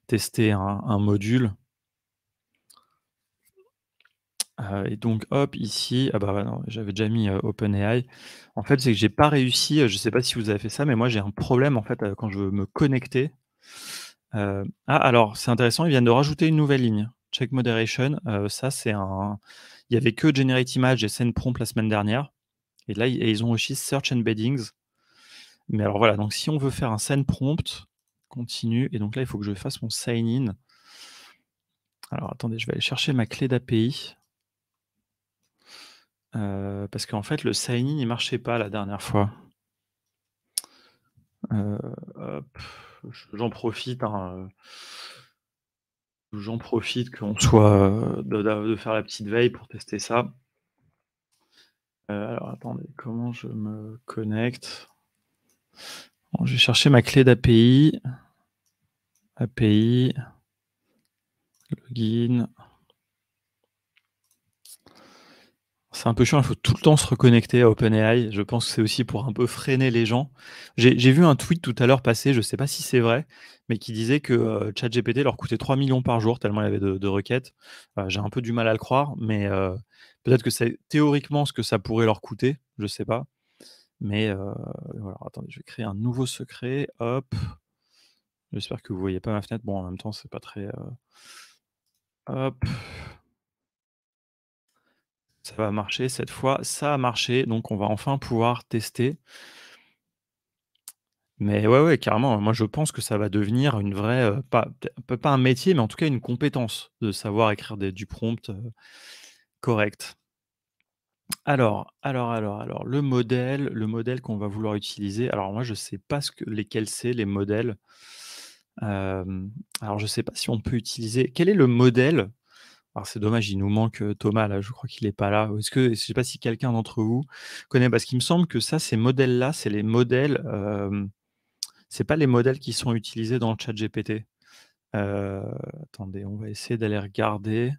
tester un module. Et donc hop, ici, ah bah, ouais, non, j'avais déjà mis, OpenAI. En fait, c'est que j'ai pas réussi, je sais pas si vous avez fait ça, mais moi j'ai un problème en fait, quand je veux me connecter. Alors c'est intéressant, ils viennent de rajouter une nouvelle ligne. Check moderation, ça c'est un il y avait que Generate Image et Send Prompt la semaine dernière et là, ils ont aussi Search Embeddings. Mais alors voilà, donc si on veut faire un Send Prompt, continue et donc là, il faut que je fasse mon sign in. Alors attendez, je vais aller chercher ma clé d'API. Parce qu'en fait, le sign in, il marchait pas la dernière fois. Hop, j'en profite, hein, qu'on soit, de faire la petite veille pour tester ça. Alors attendez, comment je me connecte? Bon, je vais chercher ma clé d'API. API, login. C'est un peu chiant, il faut tout le temps se reconnecter à OpenAI. Je pense que c'est aussi pour un peu freiner les gens. J'ai vu un tweet tout à l'heure passer, je ne sais pas si c'est vrai, mais qui disait que, ChatGPT leur coûtait 3 millions par jour tellement il y avait de requêtes. J'ai un peu du mal à le croire, mais peut-être que c'est théoriquement ce que ça pourrait leur coûter, je ne sais pas. Mais voilà, attendez, je vais créer un nouveau secret, hop. J'espère que vous voyez pas ma fenêtre. Bon, en même temps, c'est pas très, hop. Ça va marcher cette fois, ça a marché, donc on va enfin pouvoir tester. Mais ouais, ouais, carrément, moi je pense que ça va devenir une vraie, pas un métier, mais en tout cas une compétence de savoir écrire du prompt, correct. Alors, le modèle qu'on va vouloir utiliser, alors moi je sais pas lesquels c'est les modèles. Alors je sais pas si on peut utiliser quel est le modèle. Alors c'est dommage, il nous manque, Thomas là, je crois qu'il est pas là. Est-ce que je sais pas si quelqu'un d'entre vous connaît? Parce qu'il me semble que ça, ces modèles-là, c'est les modèles, c'est pas les modèles qui sont utilisés dans le ChatGPT. Heu, Attendez, on va essayer d'aller regarder.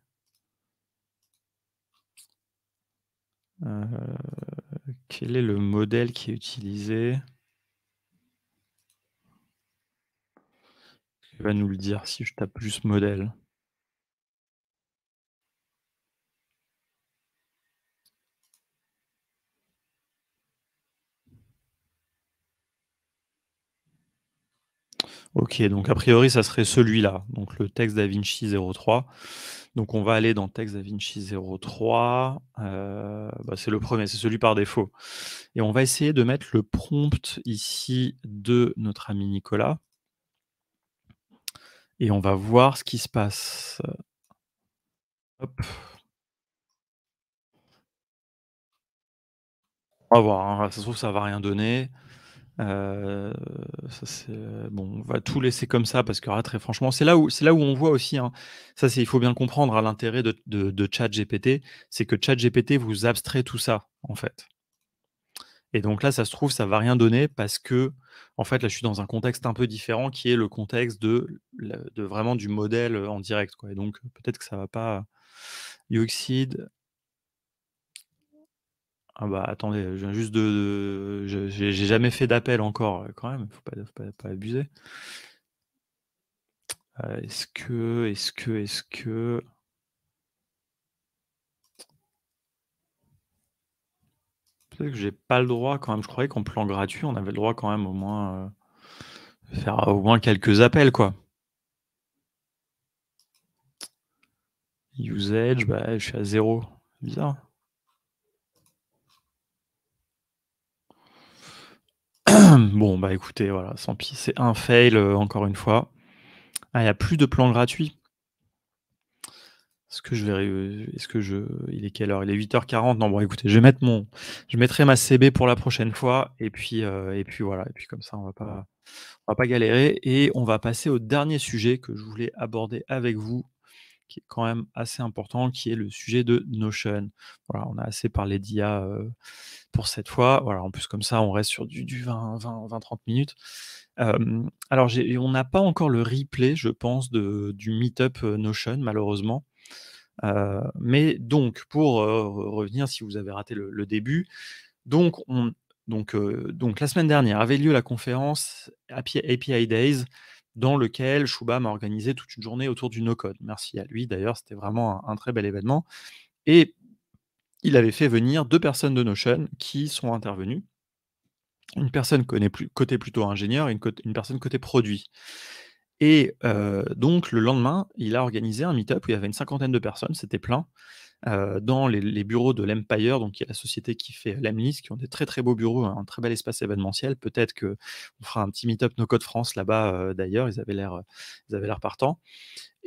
Heu, Quel est le modèle qui est utilisé? Il va nous le dire si je tape juste modèle. OK, donc a priori, ça serait celui-là, donc le texte DaVinci 03. Donc on va aller dans texte DaVinci 03, bah, c'est le premier, c'est celui par défaut et on va essayer de mettre le prompt ici de notre ami Nicolas et on va voir ce qui se passe. Hop, on va voir, hein, ça se trouve ça va rien donner. Heu, Ça c'est, bon, on va tout laisser comme ça parce que là, très franchement, c'est là où on voit aussi, hein, ça c'est il faut bien comprendre, hein, l'intérêt de ChatGPT, c'est que ChatGPT vous abstrait tout ça, en fait et donc là, ça se trouve, ça va rien donner parce que en fait, là, je suis dans un contexte un peu différent qui est le contexte de vraiment du modèle, en direct, quoi et donc peut-être que ça va pas Uxid. Ah bah, attendez, je viens juste j'ai jamais fait d'appel encore, quand même, faut pas abuser. Est-ce que peut-être que j'ai pas le droit quand même? Je croyais qu'en plan gratuit, on avait le droit quand même au moins, faire au moins quelques appels, quoi. Usage, bah, je suis à 0. Bizarre. Bon, bah, écoutez, voilà, tant pis, c'est un fail, encore une fois. Ah, il y a plus de plans gratuits? Est-ce que je vais est-ce que je il est quelle heure? Il est 8h40. Non, bon, écoutez, je mettrai ma CB pour la prochaine fois et puis voilà et puis comme ça, on va pas galérer et on va passer au dernier sujet que je voulais aborder avec vous, qui est quand même assez important, qui est le sujet de Notion. Voilà, on a assez parlé d'IA, pour cette fois. Voilà, en plus comme ça, on reste sur du 20-30 minutes. Alors on n'a pas encore le replay, je pense, du meet-up, Notion, malheureusement. Mais donc pour, revenir, si vous avez raté le début, donc donc la semaine dernière avait lieu la conférence API Days, dans lequel Shubham a organisé toute une journée autour du no-code. Merci à lui d'ailleurs, c'était vraiment un très bel événement et il avait fait venir 2 personnes de Notion qui sont intervenues. Une personne côté plutôt ingénieur et une personne côté produit et donc le lendemain, il a organisé un meet-up où il y avait une cinquantaine de personnes, c'était plein, dans les bureaux de l'Empire, donc qui est la société qui fait Lemlist, qui ont des très, très beaux bureaux, un très bel espace événementiel. Peut-être qu'on fera un petit meet-up No Code France là-bas, d'ailleurs, ils avaient l'air partants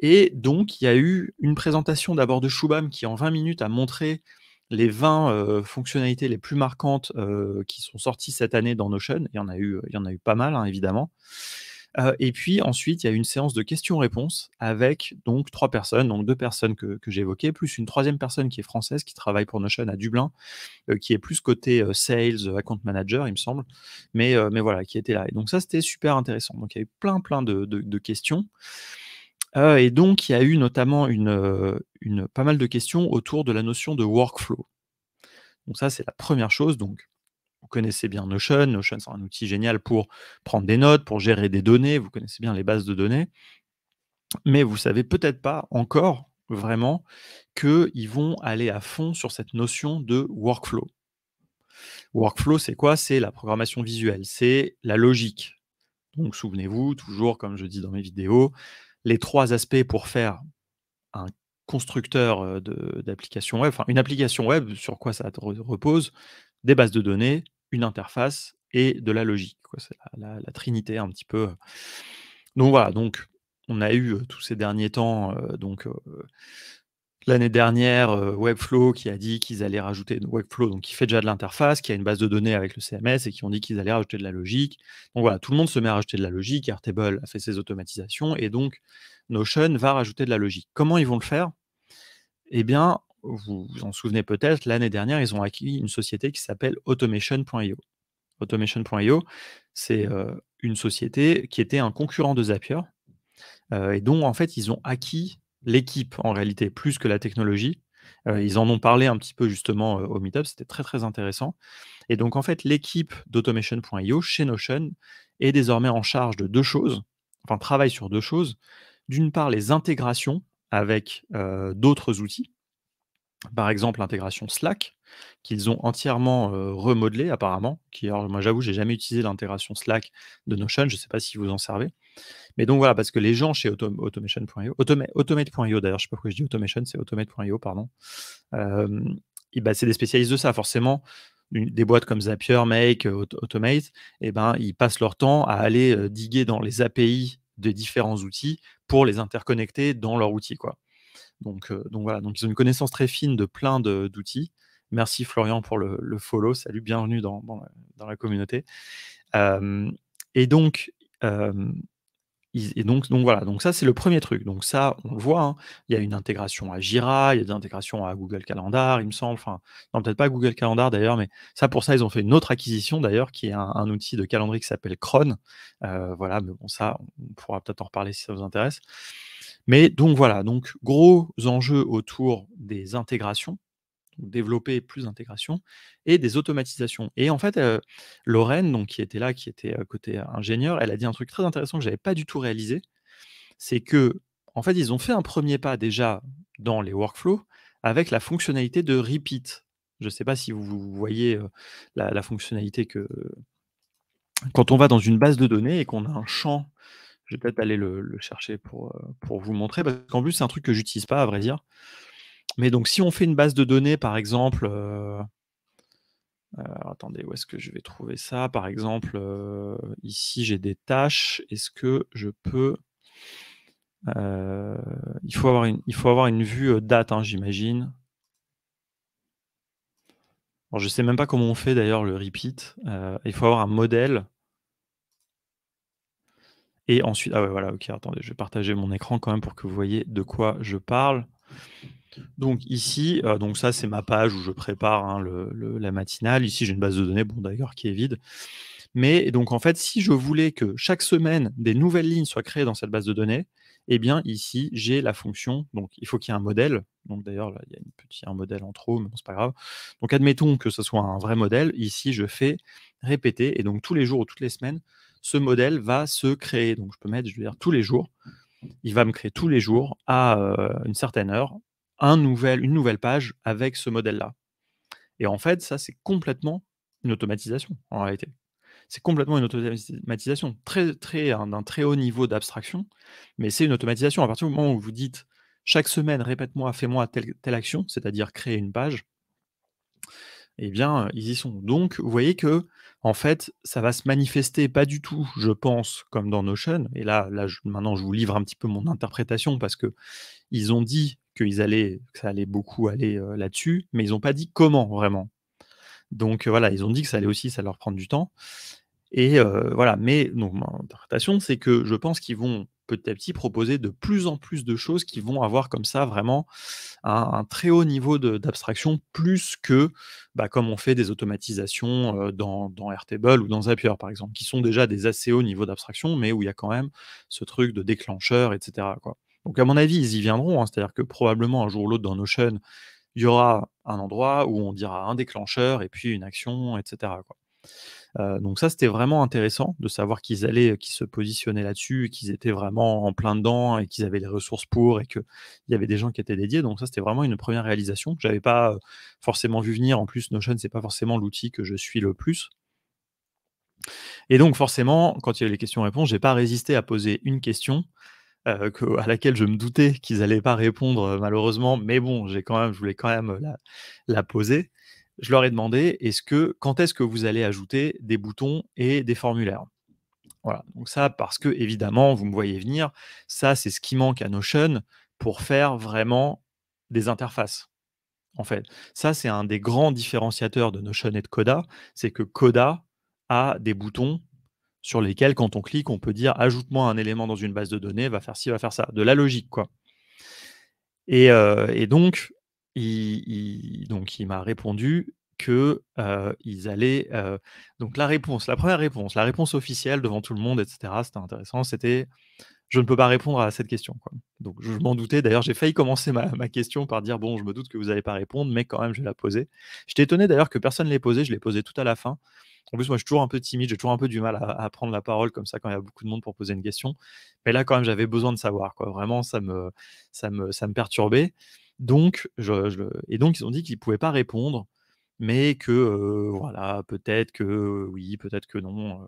et donc il y a eu une présentation d'abord de Shubham qui en 20 minutes a montré les 20, fonctionnalités les plus marquantes, qui sont sorties cette année dans Notion. Il y en a eu pas mal, hein, évidemment. Et puis ensuite, il y a eu une séance de questions-réponses avec donc 3 personnes, donc 2 personnes que j'évoquais, plus une troisième personne qui est française, qui travaille pour Notion à Dublin, qui est plus côté, sales, account manager, il me semble. Mais voilà, qui était là et donc ça, c'était super intéressant. Donc il y a eu plein de questions, et donc il y a eu notamment pas mal de questions autour de la notion de workflow. Donc ça, c'est la première chose, donc vous connaissez bien Notion. Notion, c'est un outil génial pour prendre des notes, pour gérer des données. Vous connaissez bien les bases de données. Mais vous savez peut-être pas encore vraiment qu'ils vont aller à fond sur cette notion de workflow. Workflow, c'est quoi? C'est la programmation visuelle, c'est la logique. Donc souvenez-vous, toujours comme je dis dans mes vidéos, les 3 aspects pour faire un constructeur, d'application web, enfin une application web, sur quoi ça repose? Des bases de données, une interface et de la logique, quoi. C'est la trinité un petit peu. Donc voilà, donc on a eu, tous ces derniers temps, l'année dernière, Webflow qui a dit qu'ils allaient rajouter Webflow, donc qui fait déjà de l'interface, qui a une base de données avec le CMS et qui ont dit qu'ils allaient rajouter de la logique. Donc voilà, tout le monde se met à rajouter de la logique, Airtable a fait ses automatisations et donc Notion va rajouter de la logique. Comment ils vont le faire? Eh bien, vous vous en souvenez peut-être, l'année dernière, ils ont acquis une société qui s'appelle Automation.io. Automation.io, c'est, une société qui était un concurrent de Zapier, et dont en fait ils ont acquis l'équipe en réalité, plus que la technologie. Ils en ont parlé un petit peu justement, au meet-up, c'était très, très intéressant et donc en fait l'équipe d'Automation.io chez Notion est désormais en charge de 2 choses, enfin travaille sur 2 choses. D'une part, les intégrations avec, d'autres outils. Par exemple, l'intégration Slack, qu'ils ont entièrement, remodelée apparemment, qui alors moi j'avoue, j'ai jamais utilisé l'intégration Slack de Notion, je ne sais pas si vous en servez. Mais donc voilà, parce que les gens chez Automation.io, Automate.io d'ailleurs, je sais pas pourquoi je dis Automation, c'est Automate.io, pardon. Et bah, c'est des spécialistes de ça forcément. Des boîtes comme Zapier, Make, Automate, et ben, ils passent leur temps à aller, diguer dans les API de différents outils pour les interconnecter dans leur outil, quoi. Donc voilà, donc ils ont une connaissance très fine de plein d'outils. Merci Florian pour le follow. Salut, bienvenue dans la communauté. Hem et donc, hem, donc voilà, donc ça, c'est le premier truc. Donc ça, on le voit, hein, il y a une intégration à Jira, il y a des intégrations à Google Calendar, il me semble, enfin, non, peut-être pas Google Calendar d'ailleurs, mais ça, pour ça, ils ont fait une autre acquisition d'ailleurs, qui est un outil de calendrier qui s'appelle Cron. Voilà, mais bon, ça, on pourra peut-être en reparler si ça vous intéresse. Mais donc voilà, donc gros enjeux autour des intégrations, donc développer plus d'intégrations et des automatisations. Et en fait, Lorraine, donc qui était là, qui était, côté ingénieur, elle a dit un truc très intéressant que j'avais pas du tout réalisé. C'est que en fait, ils ont fait un premier pas déjà dans les workflows avec la fonctionnalité de repeat. Je ne sais pas si vous voyez, la fonctionnalité que quand on va dans une base de données et qu'on a un champ. Je vais peut-être aller le chercher pour vous montrer, parce qu'en plus, c'est un truc que j'utilise pas à vrai dire. Mais donc si on fait une base de données par exemple, Alors attendez, où est-ce que je vais trouver ça? Par exemple, ici j'ai des tâches. Est-ce que je peux, heu, il faut avoir une vue, date, hein, j'imagine. Alors je sais même pas comment on fait d'ailleurs le repeat, il faut avoir un modèle et ensuite ah ouais, voilà, OK, attendez, je vais partager mon écran quand même pour que vous voyez de quoi je parle. Donc ici, donc ça c'est ma page où je prépare, hein, la matinale. Ici j'ai une base de données, bon d'ailleurs qui est vide. Mais donc en fait, si je voulais que chaque semaine des nouvelles lignes soient créées dans cette base de données, eh bien ici j'ai la fonction, donc il faut qu'il y ait un modèle. Donc d'ailleurs là, il y a un modèle en trop, mais bon c'est pas grave. Donc admettons que ce soit un vrai modèle. Ici je fais répéter et donc tous les jours ou toutes les semaines, ce modèle va se créer. Donc je peux mettre, je veux dire tous les jours, il va me créer tous les jours à, une certaine heure, une nouvelle page avec ce modèle-là. Et en fait, ça, c'est complètement une automatisation, en réalité. C'est complètement une automatisation d'un très haut niveau d'abstraction, mais c'est une automatisation. À partir du moment où vous dites: «Chaque semaine, répète-moi, fais-moi telle action», c'est-à-dire créer une page, eh bien, ils y sont. Donc vous voyez que, en fait, ça va se manifester pas du tout, je pense, comme dans Notion et là, maintenant je vous livre un petit peu mon interprétation parce qu'ils ont dit que ça allait beaucoup aller, là-dessus, mais ils ont pas dit comment vraiment. Donc voilà, ils ont dit que ça allait aussi ça leur prendre du temps et voilà. Mais donc mon interprétation, c'est que je pense qu'ils vont petit à petit proposer de plus en plus de choses qui vont avoir comme ça vraiment un très haut niveau d'abstraction plus que, bah, comme on fait des automatisations, dans Airtable ou dans Zapier par exemple, qui sont déjà des assez hauts niveaux d'abstraction, mais où il y a quand même ce truc de déclencheur et cetera, quoi. Donc à mon avis, ils y viendront, hein, c'est-à-dire que probablement un jour ou l'autre dans Notion, il y aura un endroit où on dira un déclencheur et puis une action et cetera, quoi. Donc ça, c'était vraiment intéressant de savoir qu'ils se positionnaient là-dessus et qu'ils étaient vraiment en plein dedans et qu'ils avaient les ressources pour et qu'il y avait des gens qui étaient dédiés. Donc ça, c'était vraiment une première réalisation que j'avais pas, forcément vu venir. En plus, Notion, c'est pas forcément l'outil que je suis le plus et donc forcément, quand il y a eu les questions-réponses, j'ai pas résisté à poser une question, à laquelle je me doutais qu'ils allaient pas répondre, malheureusement, mais bon, je voulais quand même, la poser. Je leur ai demandé: «Quand est-ce que vous allez ajouter des boutons et des formulaires?» Voilà, donc ça, parce que évidemment, vous me voyez venir, ça, c'est ce qui manque à Notion pour faire vraiment des interfaces, en fait. Ça, c'est un des grands différenciateurs de Notion et de Coda, c'est que Coda a des boutons sur lesquels, quand on clique, on peut dire: «Ajoute-moi un élément dans une base de données, va faire ci, va faire ça». De la logique, quoi. Et donc il m'a répondu que, ils allaient, donc la réponse officielle devant tout le monde et cetera, c'était intéressant, c'était: «Je ne peux pas répondre à cette question», quoi. Donc je m'en doutais, d'ailleurs, j'ai failli commencer ma question par dire: «Bon, je me doute que vous allez pas répondre, mais quand même, je vais la poser». J'étais étonné d'ailleurs que personne l'ait posée, je l'ai posée tout à la fin. En plus, moi, je suis toujours un peu timide, j'ai toujours un peu du mal à prendre la parole comme ça quand il y a beaucoup de monde pour poser une question. Mais là, quand même, j'avais besoin de savoir, quoi. Vraiment, ça me perturbait. Donc donc ils ont dit qu'ils pouvaient pas répondre, mais que, voilà, peut-être que oui, peut-être que non,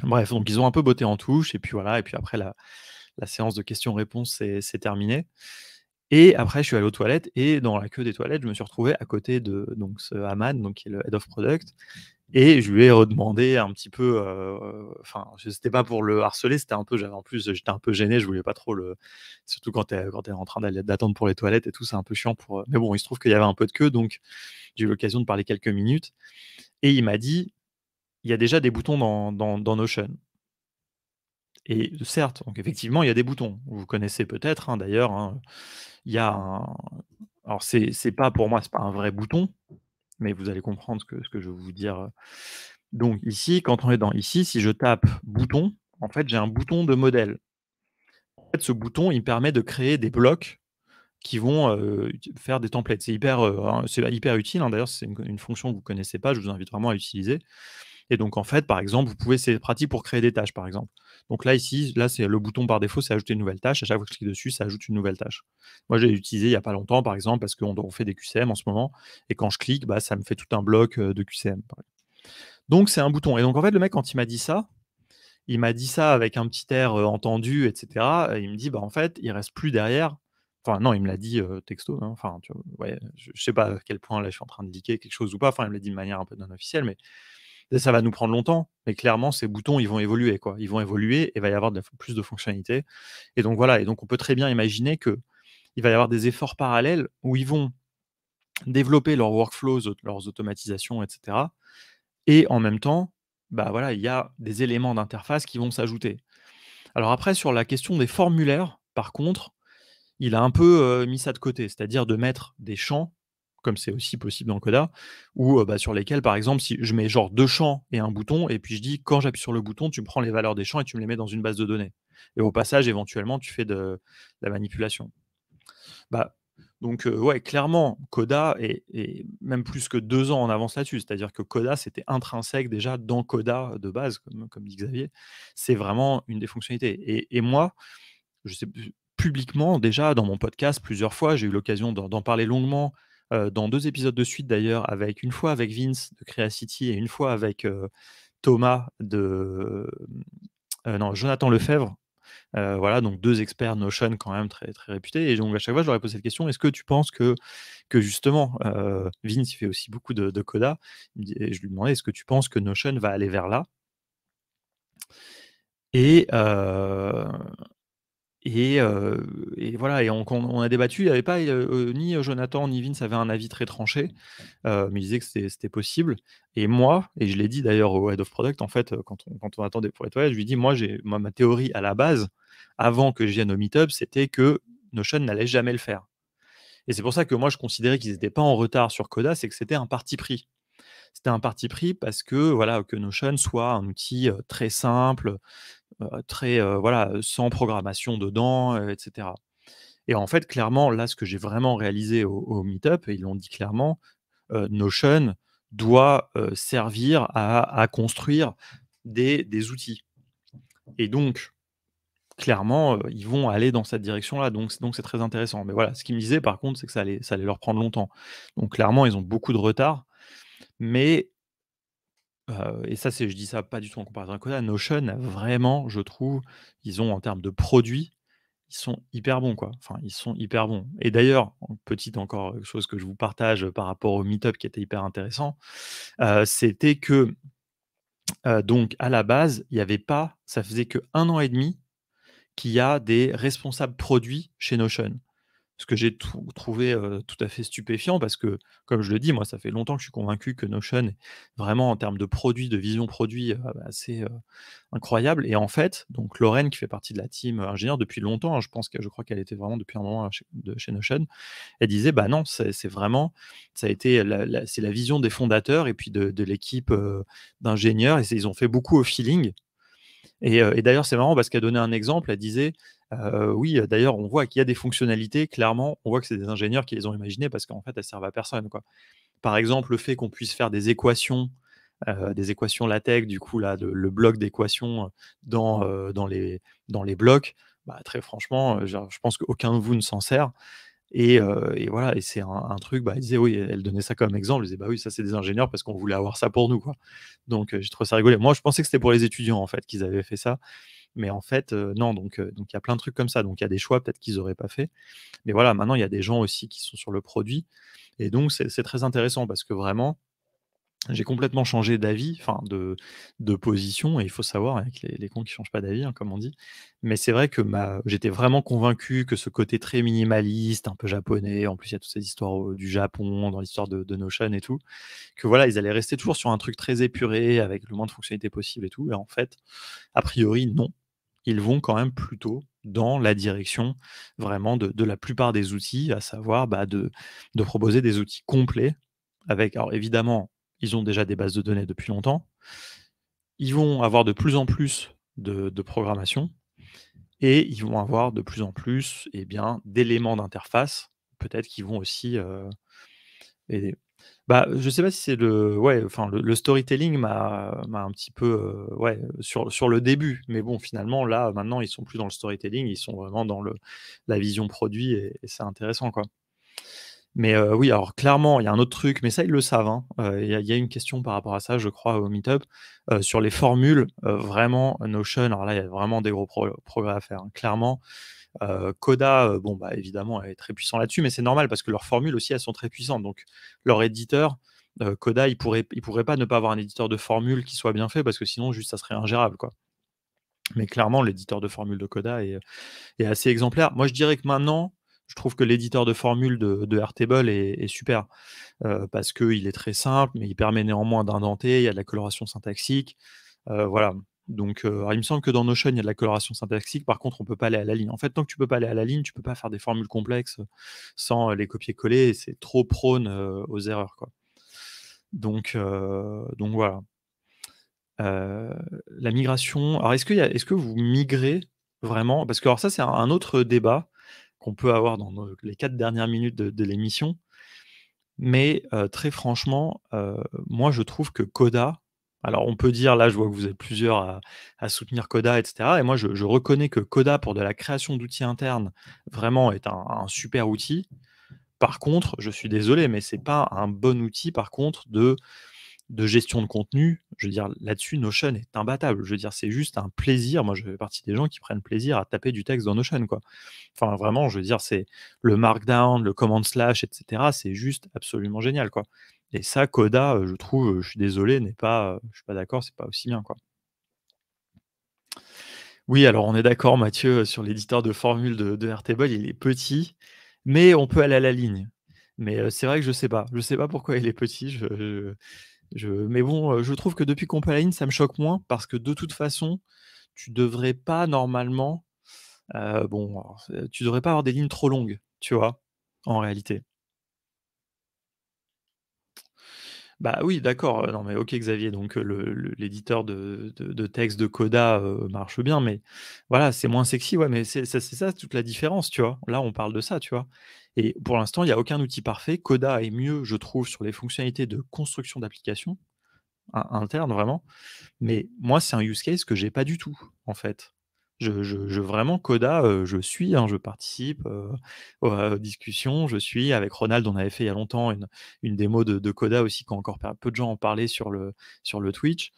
bref, donc ils ont un peu botté en touche et puis voilà et puis après la séance de questions-réponses s'est terminée et après je suis allé aux toilettes et dans la queue des toilettes, je me suis retrouvé à côté de donc ce Aman, donc qui est le head of product et je lui ai redemandé un petit peu, enfin, c'était pas pour le harceler, c'était un peu j'étais un peu gêné, je voulais pas trop le surtout quand tu es en train d'attendre pour les toilettes et tout, c'est un peu chiant mais bon, il se trouve qu'il y avait un peu de queue, donc j'ai eu l'occasion de parler quelques minutes et il m'a dit: «Il y a déjà des boutons dans Notion» et certes, donc effectivement, il y a des boutons. Vous connaissez peut-être, hein, d'ailleurs, hein, il y a un alors c'est pas pour moi, c'est pas un vrai bouton, mais vous allez comprendre ce que je veux vous dire, donc ici, quand on est dans ici, si je tape «bouton», en fait, j'ai un bouton de modèle. En fait, ce bouton, il permet de créer des blocs qui vont, faire des templates. C'est hyper utile, hein, d'ailleurs, c'est une fonction que vous connaissez pas, je vous invite vraiment à l'utiliser et donc en fait, par exemple, c'est pratique pour créer des tâches, par exemple. Donc là, ici, là, c'est le bouton par défaut, c'est ajouter une nouvelle tâche. À chaque fois que je clique dessus, ça ajoute une nouvelle tâche. Moi, j'ai utilisé il y a pas longtemps, par exemple, parce qu'on fait des QCM en ce moment et quand je clique, bah, ça me fait tout un bloc, de QCM, par exemple. Donc c'est un bouton et donc en fait, le mec, quand il m'a dit ça avec un petit air, entendu et cetera et il me dit: «Bah, en fait, il reste plus derrière Enfin non, il me l'a dit, texto, hein, enfin, tu vois? Ouais, je sais pas à quel point là je suis en train de leaker quelque chose ou pas, enfin il me l'a dit de manière un peu non officielle, mais ça va nous prendre longtemps, mais clairement ces boutons, ils vont évoluer, quoi. Ils vont évoluer et il va y avoir plus de fonctionnalités et donc voilà et donc on peut très bien imaginer qu'il va y avoir des efforts parallèles où ils vont développer leurs workflows, leurs automatisations et cetera et en même temps, bah, voilà, il y a des éléments d'interface qui vont s'ajouter. Alors après sur la question des formulaires, par contre, il a un peu, mis ça de côté. C'est-à-dire de mettre des champs, comme c'est aussi possible dans Coda, ou, bah, sur lesquels par exemple si je mets genre 2 champs et un bouton et puis je dis: «Quand j'appuie sur le bouton, tu me prends les valeurs des champs et tu me les mets dans une base de données» et au passage éventuellement tu fais de la manipulation. Bah, donc ouais, clairement, Coda est même plus que 2 ans en avance là-dessus. C'est-à-dire que Coda, c'était intrinsèque déjà dans Coda de base, comme dit Xavier. C'est vraiment une des fonctionnalités et moi, je sais publiquement déjà dans mon podcast plusieurs fois, j'ai eu l'occasion d'en parler longuement, dans 2 épisodes de suite d'ailleurs, avec une fois avec Vince de Creacity et une fois avec, Thomas de, non, Jonathan Lefebvre. Voilà, donc 2 experts Notion quand même très, très réputés et donc à chaque fois, je leur ai posé cette question: «Est-ce que tu penses que justement», Vince, il fait aussi beaucoup de coda, il me dit et je lui demandais: «Est-ce que tu penses que Notion va aller vers là?» et et voilà et on a débattu, il y avait pas, ni Jonathan ni Vince avaient un avis très tranché, mais ils disaient que c'était possible et moi et je l'ai dit d'ailleurs au head of product en fait, quand on attendait pour être honnête, je lui ai dit: «Moi j'ai moi ma théorie à la base, avant que je vienne au meet-up, c'était que Notion n'allait jamais le faire» et c'est pour ça que moi je considérais qu'ils étaient pas en retard sur Coda, c'est que c'était un parti pris. C'était un parti pris parce que voilà, que Notion soit un outil, très simple, très, voilà, sans programmation dedans, et cetera. Et en fait, clairement, là, ce que j'ai vraiment réalisé au meet-up et ils l'ont dit clairement, Notion doit, servir à construire des outils et donc clairement, ils vont aller dans cette direction-là, donc c'est très intéressant. Mais voilà, ce qu'ils me disaient par contre, c'est que ça allait leur prendre longtemps. Donc clairement, ils ont beaucoup de retard, mais et ça, c'est je dis ça pas du tout en comparaison avec Coda. Notion a vraiment, je trouve, ils ont en termes de produits, ils sont hyper bons, quoi. Enfin, ils sont hyper bons et d'ailleurs, petite encore, chose que je vous partage, par rapport au meet-up qui était hyper intéressant, c'était que, donc à la base, il y avait pas ça faisait que 1 an et demi qu'il y a des responsables produits chez Notion. Ce que j'ai trouvé, tout à fait stupéfiant parce que, comme je le dis, moi, ça fait longtemps que je suis convaincu que Notion est vraiment en termes de produits, de vision produit, assez, incroyable et en fait, donc Lorraine qui fait partie de la team, ingénieur depuis longtemps, hein, je crois qu'elle était vraiment depuis un moment chez Notion. Elle disait: «Bah non, c'est vraiment ça a été c'est la vision des fondateurs et puis de l'équipe, d'ingénieurs et ils ont fait beaucoup au feeling» et d'ailleurs, c'est marrant parce qu'elle donnait un exemple, elle disait, «Oui, d'ailleurs, on voit qu'il y a des fonctionnalités, clairement, on voit que c'est des ingénieurs qui les ont imaginées parce qu'en fait, elles servent à personne, quoi». Par exemple, le fait qu'on puisse faire des équations LaTeX, du coup, là, le bloc d'équations, dans les blocs, bah, très franchement, genre, je pense qu'aucun de vous ne s'en sert et voilà et c'est un truc, bah, elle disait oui, elle donnait ça comme exemple, elle disait: «Bah oui, ça, c'est des ingénieurs parce qu'on voulait avoir ça pour nous, quoi». Donc j'ai trouvé ça rigolo. Moi, je pensais que c'était pour les étudiants, en fait, qu'ils avaient fait ça, mais en fait, non, donc il y a plein de trucs comme ça. Donc il y a des choix peut-être qu'ils auraient pas fait. Mais voilà, maintenant il y a des gens aussi qui sont sur le produit et donc c'est très intéressant parce que vraiment, j'ai complètement changé d'avis, enfin de position et il faut savoir avec les cons qui changent pas d'avis, hein, comme on dit. Mais c'est vrai que j'étais vraiment convaincu que ce côté très minimaliste, un peu japonais, en plus il y a toutes ces histoires, du Japon, dans l'histoire de Notion et tout, que voilà, ils allaient rester toujours sur un truc très épuré avec le moins de fonctionnalités possible et tout et en fait, a priori non. Ils vont quand même plutôt dans la direction vraiment de la plupart des outils, à savoir, bah, de proposer des outils complets avec alors évidemment, ils ont déjà des bases de données depuis longtemps. Ils vont avoir de plus en plus de programmation et ils vont avoir de plus en plus, eh bien, d'éléments d'interface. Peut-être qu'ils vont aussi, aider. Bah, je sais pas si c'est le ouais, enfin le storytelling m'a un petit peu, ouais, sur le début, mais bon finalement là, maintenant ils sont plus dans le storytelling, ils sont vraiment dans la vision produit et c'est intéressant, quoi. Mais oui, alors clairement, il y a un autre truc, mais ça, ils le savent, hein. Il y a une question par rapport à ça, je crois, au meet-up. Sur les formules, vraiment Notion, alors là, il y a vraiment des gros progrès à faire, hein. Clairement, Coda, bon, bah, évidemment, elle est très puissant là-dessus, mais c'est normal parce que leurs formules aussi, elles sont très puissantes. Donc leur éditeur, Coda, il pourrait pas ne pas avoir un éditeur de formules qui soit bien fait parce que sinon juste ça serait ingérable, quoi. Mais clairement, l'éditeur de formules de Coda est assez exemplaire. Moi, je dirais que maintenant, je trouve que l'éditeur de formules de Airtable est super, parce qu'il est très simple, mais il permet néanmoins d'indenter, il y a de la coloration syntaxique, voilà. Donc, alors il me semble que dans Notion, il y a de la coloration syntaxique, par contre, on peut pas aller à la ligne. En fait, tant que tu peux pas aller à la ligne, tu peux pas faire des formules complexes, sans, les copier-coller et c'est trop prone, aux erreurs, quoi. Donc voilà. Heu, la migration, alors est-ce que vous migrez vraiment? Parce que alors ça, c'est un autre débat qu'on peut avoir dans nos les 4 dernières minutes de l'émission, mais très franchement, moi je trouve que Coda, alors on peut dire là, je vois que vous êtes plusieurs à soutenir Coda et cetera, et moi je reconnais que Coda pour de la création d'outils internes, vraiment est un super outil. Par contre, je suis désolé, mais c'est pas un bon outil par contre de gestion de contenu. Je veux dire, là-dessus, Notion est imbattable. Je veux dire, c'est juste un plaisir. Moi, je fais partie des gens qui prennent plaisir à taper du texte dans Notion, quoi. Enfin, vraiment, je veux dire, c'est le markdown, le command slash, et cetera, c'est juste absolument génial, quoi. Et ça, Coda, je trouve, je suis désolé, n'est pas, je suis pas d'accord, c'est pas aussi bien, quoi. Oui, alors on est d'accord, Mathieu, sur l'éditeur de formules de Airtable, il est petit, mais on peut aller à la ligne. Mais, c'est vrai que je sais pas. Je sais pas pourquoi il est petit, mais bon, je trouve que depuis qu'on peut à la ligne, ça me choque moins parce que de toute façon, tu devrais pas normalement, bon, alors tu devrais pas avoir des lignes trop longues, tu vois? En réalité. Bah oui, d'accord, non mais OK Xavier, donc l'éditeur de texte de Coda, marche bien, mais voilà, c'est moins sexy, ouais, mais c'est ça toute la différence, tu vois? Là, on parle de ça, tu vois? Et pour l'instant, il y a aucun outil parfait. Coda est mieux, je trouve, sur les fonctionnalités de construction d'applications, internes vraiment. Mais moi, c'est un use case que j'ai pas du tout, en fait. Je vraiment Coda, je suis, hein, je participe, aux discussions, je suis avec Ronald, on avait fait il y a longtemps une démo de Coda aussi quand encore peu de gens en parlaient sur le Twitch,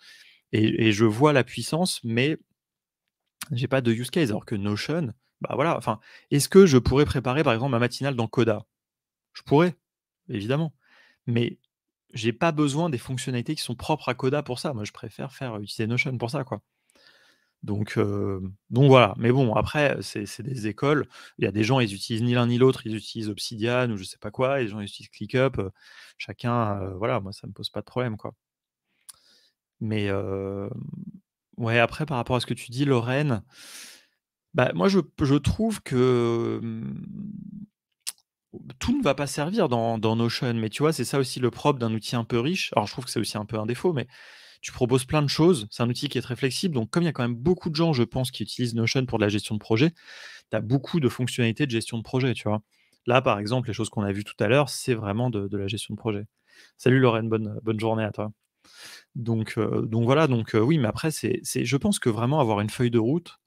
et je vois la puissance, mais j'ai pas de use case. Alors que Notion, bah, voilà, enfin, est-ce que je pourrais préparer, par exemple, ma matinale dans Coda? Je pourrais, évidemment, mais j'ai pas besoin des fonctionnalités qui sont propres à Coda pour ça. Moi, je préfère utiliser Notion pour ça, quoi. Donc voilà. Mais bon, après, c'est des écoles. Il y a des gens, ils utilisent ni l'un ni l'autre, ils utilisent Obsidian ou je sais pas quoi, et les gens ils utilisent ClickUp, chacun, voilà, moi ça me pose pas de problème, quoi. Mais ouais, après par rapport à ce que tu dis, Lorraine, bah, moi je trouve que, tout ne va pas servir dans Notion, mais tu vois, c'est ça aussi le propre d'un outil un peu riche. Alors je trouve que c'est aussi un peu un défaut, mais tu proposes plein de choses. C'est un outil qui est très flexible, donc comme il y a quand même beaucoup de gens, je pense, qui utilisent Notion pour de la gestion de projet, tu as beaucoup de fonctionnalités de gestion de projet, tu vois? Là, par exemple, les choses qu'on a vues tout à l'heure, c'est vraiment de la gestion de projet. Salut Lorraine, bonne journée à toi. Donc voilà, oui, mais après c'est je pense que vraiment avoir une feuille de route,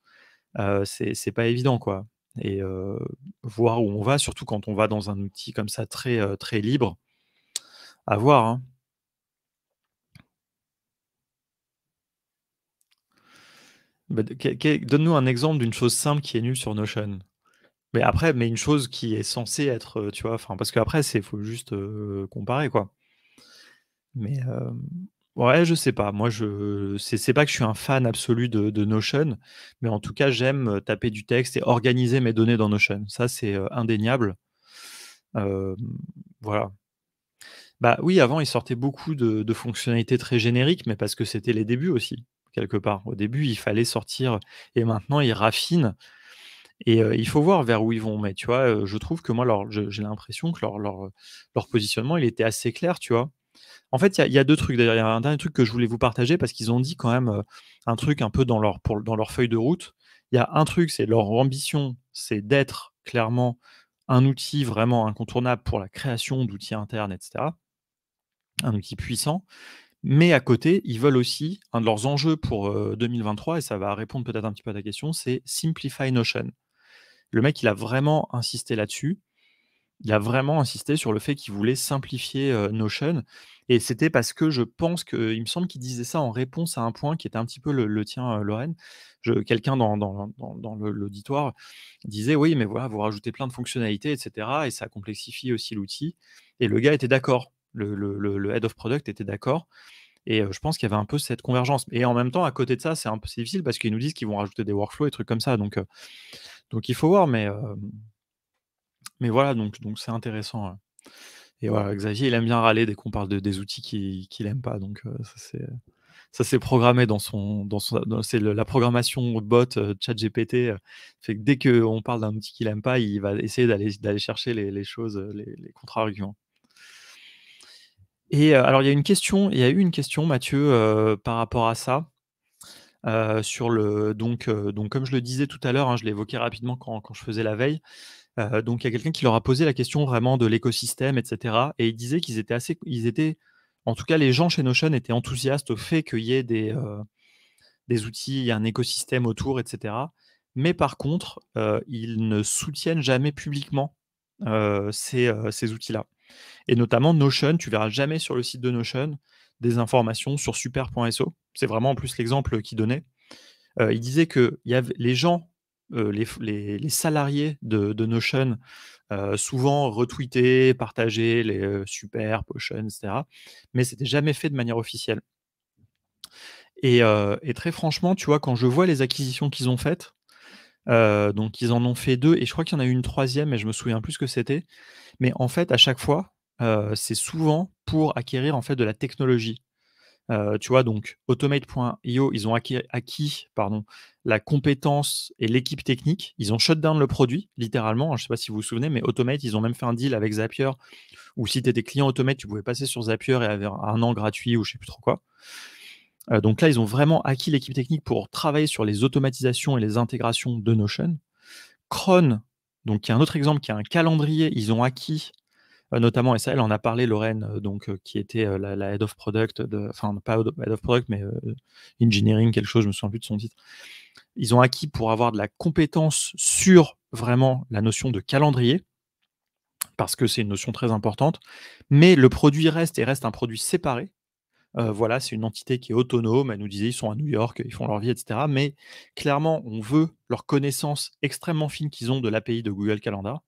c'est pas évident, quoi, et voir où on va, surtout quand on va dans un outil comme ça très, très libre, à voir, hein. Bah, de donne-nous un exemple d'une chose simple qui est nulle sur Notion. Mais une chose qui est censée être, tu vois? Enfin, parce qu'après c'est faut juste, comparer, quoi. Mais, ouais, je sais pas. Moi, c'est pas que je suis un fan absolu de Notion, mais en tout cas, j'aime, taper du texte et organiser mes données dans Notion. Ça, c'est, indéniable. Hem, voilà. Bah, oui, avant, ils sortaient beaucoup de fonctionnalités très génériques, mais parce que c'était les débuts aussi, quelque part. Au début, il fallait sortir, et maintenant ils raffinent, et il faut voir vers où ils vont. Mais tu vois, je trouve que moi, j'ai l'impression que leur positionnement, il était assez clair, tu vois? En fait, il y a 2 trucs d'ailleurs. Il y a un dernier truc que je voulais vous partager parce qu'ils ont dit quand même, un truc un peu dans leur feuille de route. Il y a un truc, c'est leur ambition, c'est d'être clairement un outil vraiment incontournable pour la création d'outils internes et cetera, un outil puissant. Mais à côté, ils veulent aussi, un de leurs enjeux pour, 2023, et ça va répondre peut-être un petit peu à ta question, c'est Simplify Notion. Le mec, il a vraiment insisté là-dessus. Il a vraiment insisté sur le fait qu'il voulait simplifier, Notion, Et c'était parce que je pense qu'il me semble qu'il disait ça en réponse à un point qui était un petit peu le tien, Lorraine. Quelqu'un dans l'auditoire disait: «Oui, mais voilà, vous rajoutez plein de fonctionnalités et cetera et ça complexifie aussi l'outil» et le gars était d'accord. Le head of product était d'accord et je pense qu'il y avait un peu cette convergence et en même temps, à côté de ça, c'est difficile parce qu'ils nous disent qu'ils vont rajouter des workflows et trucs comme ça donc il faut voir mais voilà donc c'est intéressant, ouais. Et voilà, Xavier, il aime bien râler dès qu'on parle de des outils qu'il aime pas, donc ça c'est programmé dans c'est le la programmation bot, ChatGPT, fait que dès qu'on parle d'un outil qu'il aime pas, il va essayer d'aller chercher les choses, les contre-arguments. Et alors il y a eu une question Mathieu, par rapport à ça, sur le donc comme je le disais tout à l'heure, hein, je l'évoquais rapidement quand je faisais la veille. Donc il y a quelqu'un qui leur a posé la question vraiment de l'écosystème et cetera et ils disaient ils étaient en tout cas les gens chez Notion étaient enthousiastes au fait qu'il y ait des outils, il y a un écosystème autour et cetera. Mais par contre, ils ne soutiennent jamais publiquement, ces outils-là et notamment Notion, tu verras jamais sur le site de Notion des informations sur super.so. C'est vraiment en plus l'exemple qu'il donnait. Il disait qu'il y avait les gens, les salariés de Notion, souvent retweetaient, partageaient les, super, Potion et cetera, mais c'était jamais fait de manière officielle et très franchement, tu vois, quand je vois les acquisitions qu'ils ont faites, donc ils en ont fait 2 et je crois qu'il y en a eu une troisième, mais je me souviens plus ce que c'était. Mais en fait, à chaque fois, c'est souvent pour acquérir, en fait, de la technologie. Tu vois, donc Automate.io, ils ont acquis, pardon, la compétence et l'équipe technique. Ils ont shut down le produit, littéralement, hein, je ne sais pas si vous vous souvenez, mais Automate, ils ont même fait un deal avec Zapier où si tu étais client Automate, tu pouvais passer sur Zapier et avoir 1 an gratuit ou je ne sais plus trop quoi. Donc là, ils ont vraiment acquis l'équipe technique pour travailler sur les automatisations et les intégrations de Notion. Cron, donc qui est un autre exemple, qui a un calendrier, ils ont acquis, notamment et ça, elle en a parlé Lorraine, qui était, la head of product enfin pas head of product, mais, engineering quelque chose, je me souviens plus de son titre. Ils ont acquis pour avoir de la compétence sur vraiment la notion de calendrier, parce que c'est une notion très importante, mais le produit reste un produit séparé. Voilà, c'est une entité qui est autonome. Elle nous disait: «Ils sont à New York, ils font leur vie et cetera», mais clairement, on veut leur connaissance extrêmement fine qu'ils ont de l'API de Google Calendar.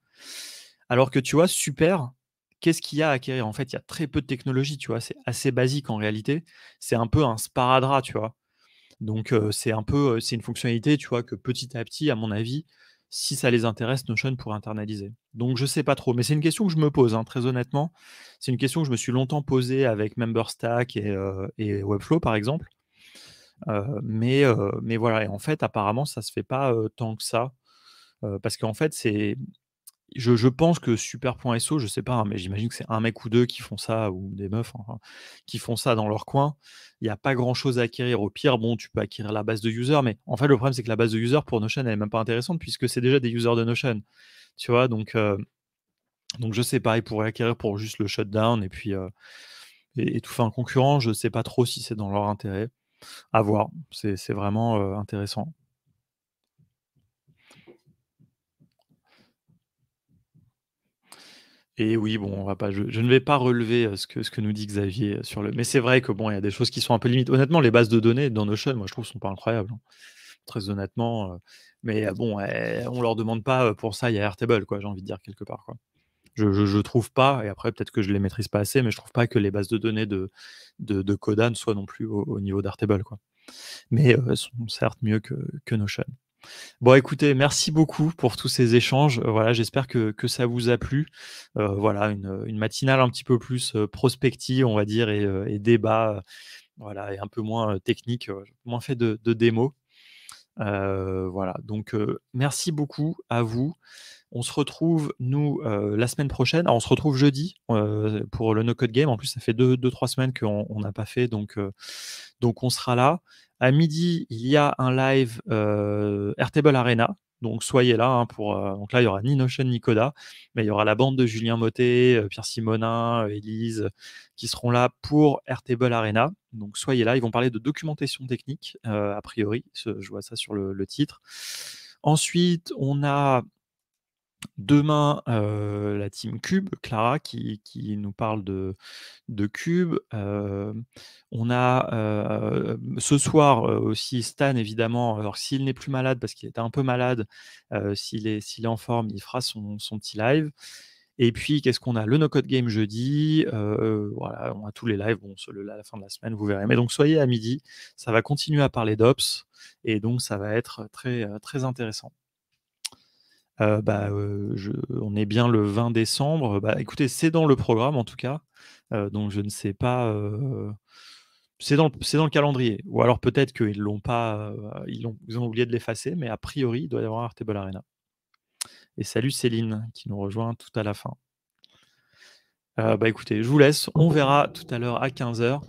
Alors que tu vois, Super, qu'est-ce qu'il y a à acquérir? En fait, il y a très peu de technologie, tu vois? C'est assez basique en réalité. C'est un peu un sparadrap, tu vois? Donc c'est un peu, c'est une fonctionnalité, tu vois, que petit à petit, à mon avis, si ça les intéresse, Notion pourrait internaliser. Donc je sais pas trop, mais c'est une question que je me pose, hein, très honnêtement. C'est une question que je me suis longtemps posée avec MemberStack et Webflow, par exemple. Mais voilà et en fait, apparemment, ça se fait pas, tant que ça, parce qu'en fait, je pense que super.so, je sais pas, hein, mais j'imagine que c'est un mec ou 2 qui font ça ou des meufs, enfin, qui font ça dans leur coin. Il y a pas grand chose à acquérir. Au pire, bon, tu peux acquérir la base de users, mais en fait, le problème, c'est que la base de users pour Notion, elle est même pas intéressante puisque c'est déjà des users de Notion, tu vois? Donc je sais pas, ils pourraient acquérir pour juste le shutdown et puis, étouffer un concurrent. Je sais pas trop si c'est dans leur intérêt. À voir. C'est vraiment, intéressant. Et oui, bon, on va pas je ne vais pas relever, ce que nous dit Xavier, sur le mais c'est vrai que bon, il y a des choses qui sont un peu limites. Honnêtement, les bases de données dans Notion, moi, je trouve, sont pas incroyables, hein, très honnêtement, mais bon, on leur demande pas, pour ça, il y a Airtable, quoi, j'ai envie de dire quelque part, quoi. Je trouve pas et après peut-être que je les maîtrise pas assez, mais je trouve pas que les bases de données de Codan soient non plus au niveau d'Airtable, quoi. Mais, elles sont certes mieux que Notion. Bon, écoutez, merci beaucoup pour tous ces échanges. Voilà, j'espère que ça vous a plu. Voilà, une matinale un petit peu plus, prospective, on va dire et débat, voilà et un peu moins, technique, moins fait de démo. Voilà, donc merci beaucoup à vous. On se retrouve nous, la semaine prochaine. Alors on se retrouve jeudi, pour le No Code Game. En plus, ça fait 2-3 semaines qu'on n'a pas fait, donc on sera là. À midi, il y a un live, Airtable Arena, donc soyez là, hein, donc là, il y aura ni Notion ni Coda, mais il y aura la bande de Julien Mottet, Pierre Simonin, Élise, qui seront là pour Airtable Arena. Donc soyez là, ils vont parler de documentation technique, a priori, je vois ça sur le titre. Ensuite, on a Demain, la team Cube, Clara qui nous parle de Cube. On a, ce soir, aussi Stan évidemment, alors s'il n'est plus malade parce qu'il était un peu malade, s'il est en forme, il fera son petit live. Et puis qu'est-ce qu'on a? Le No Code Game jeudi, voilà, on a tous les lives, bon celui-là à la fin de la semaine, vous verrez. Mais donc soyez à midi, ça va continuer à parler d'ops et donc ça va être très, très intéressant. On est bien le 20 décembre. Bah, écoutez, c'est dans le programme en tout cas, donc je ne sais pas, c'est dans le calendrier ou alors peut-être qu'ils l'ont pas, ils ont oublié de l'effacer, mais a priori, il doit y avoir un Table Arena. Et salut Céline qui nous rejoint tout à la fin. Écoutez, je vous laisse, on verra tout à l'heure à 15h.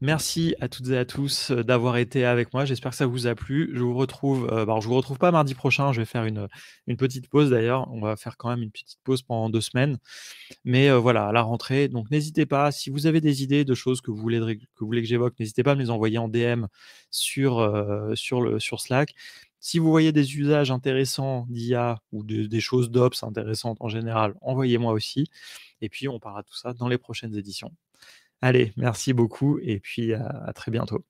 Merci à toutes et à tous d'avoir été avec moi. J'espère que ça vous a plu. Je vous retrouve, je vous retrouve pas mardi prochain. Je vais faire une petite pause d'ailleurs. On va faire quand même une petite pause pendant 2 semaines. Mais voilà, à la rentrée. Donc n'hésitez pas, si vous avez des idées de choses que vous voulez que j'évoque, n'hésitez pas à me les envoyer en DM sur Slack. Si vous voyez des usages intéressants d'IA ou des choses d'Ops intéressantes en général, envoyez-moi aussi. Et puis on parlera de tout ça dans les prochaines éditions. Allez, merci beaucoup et puis à très bientôt.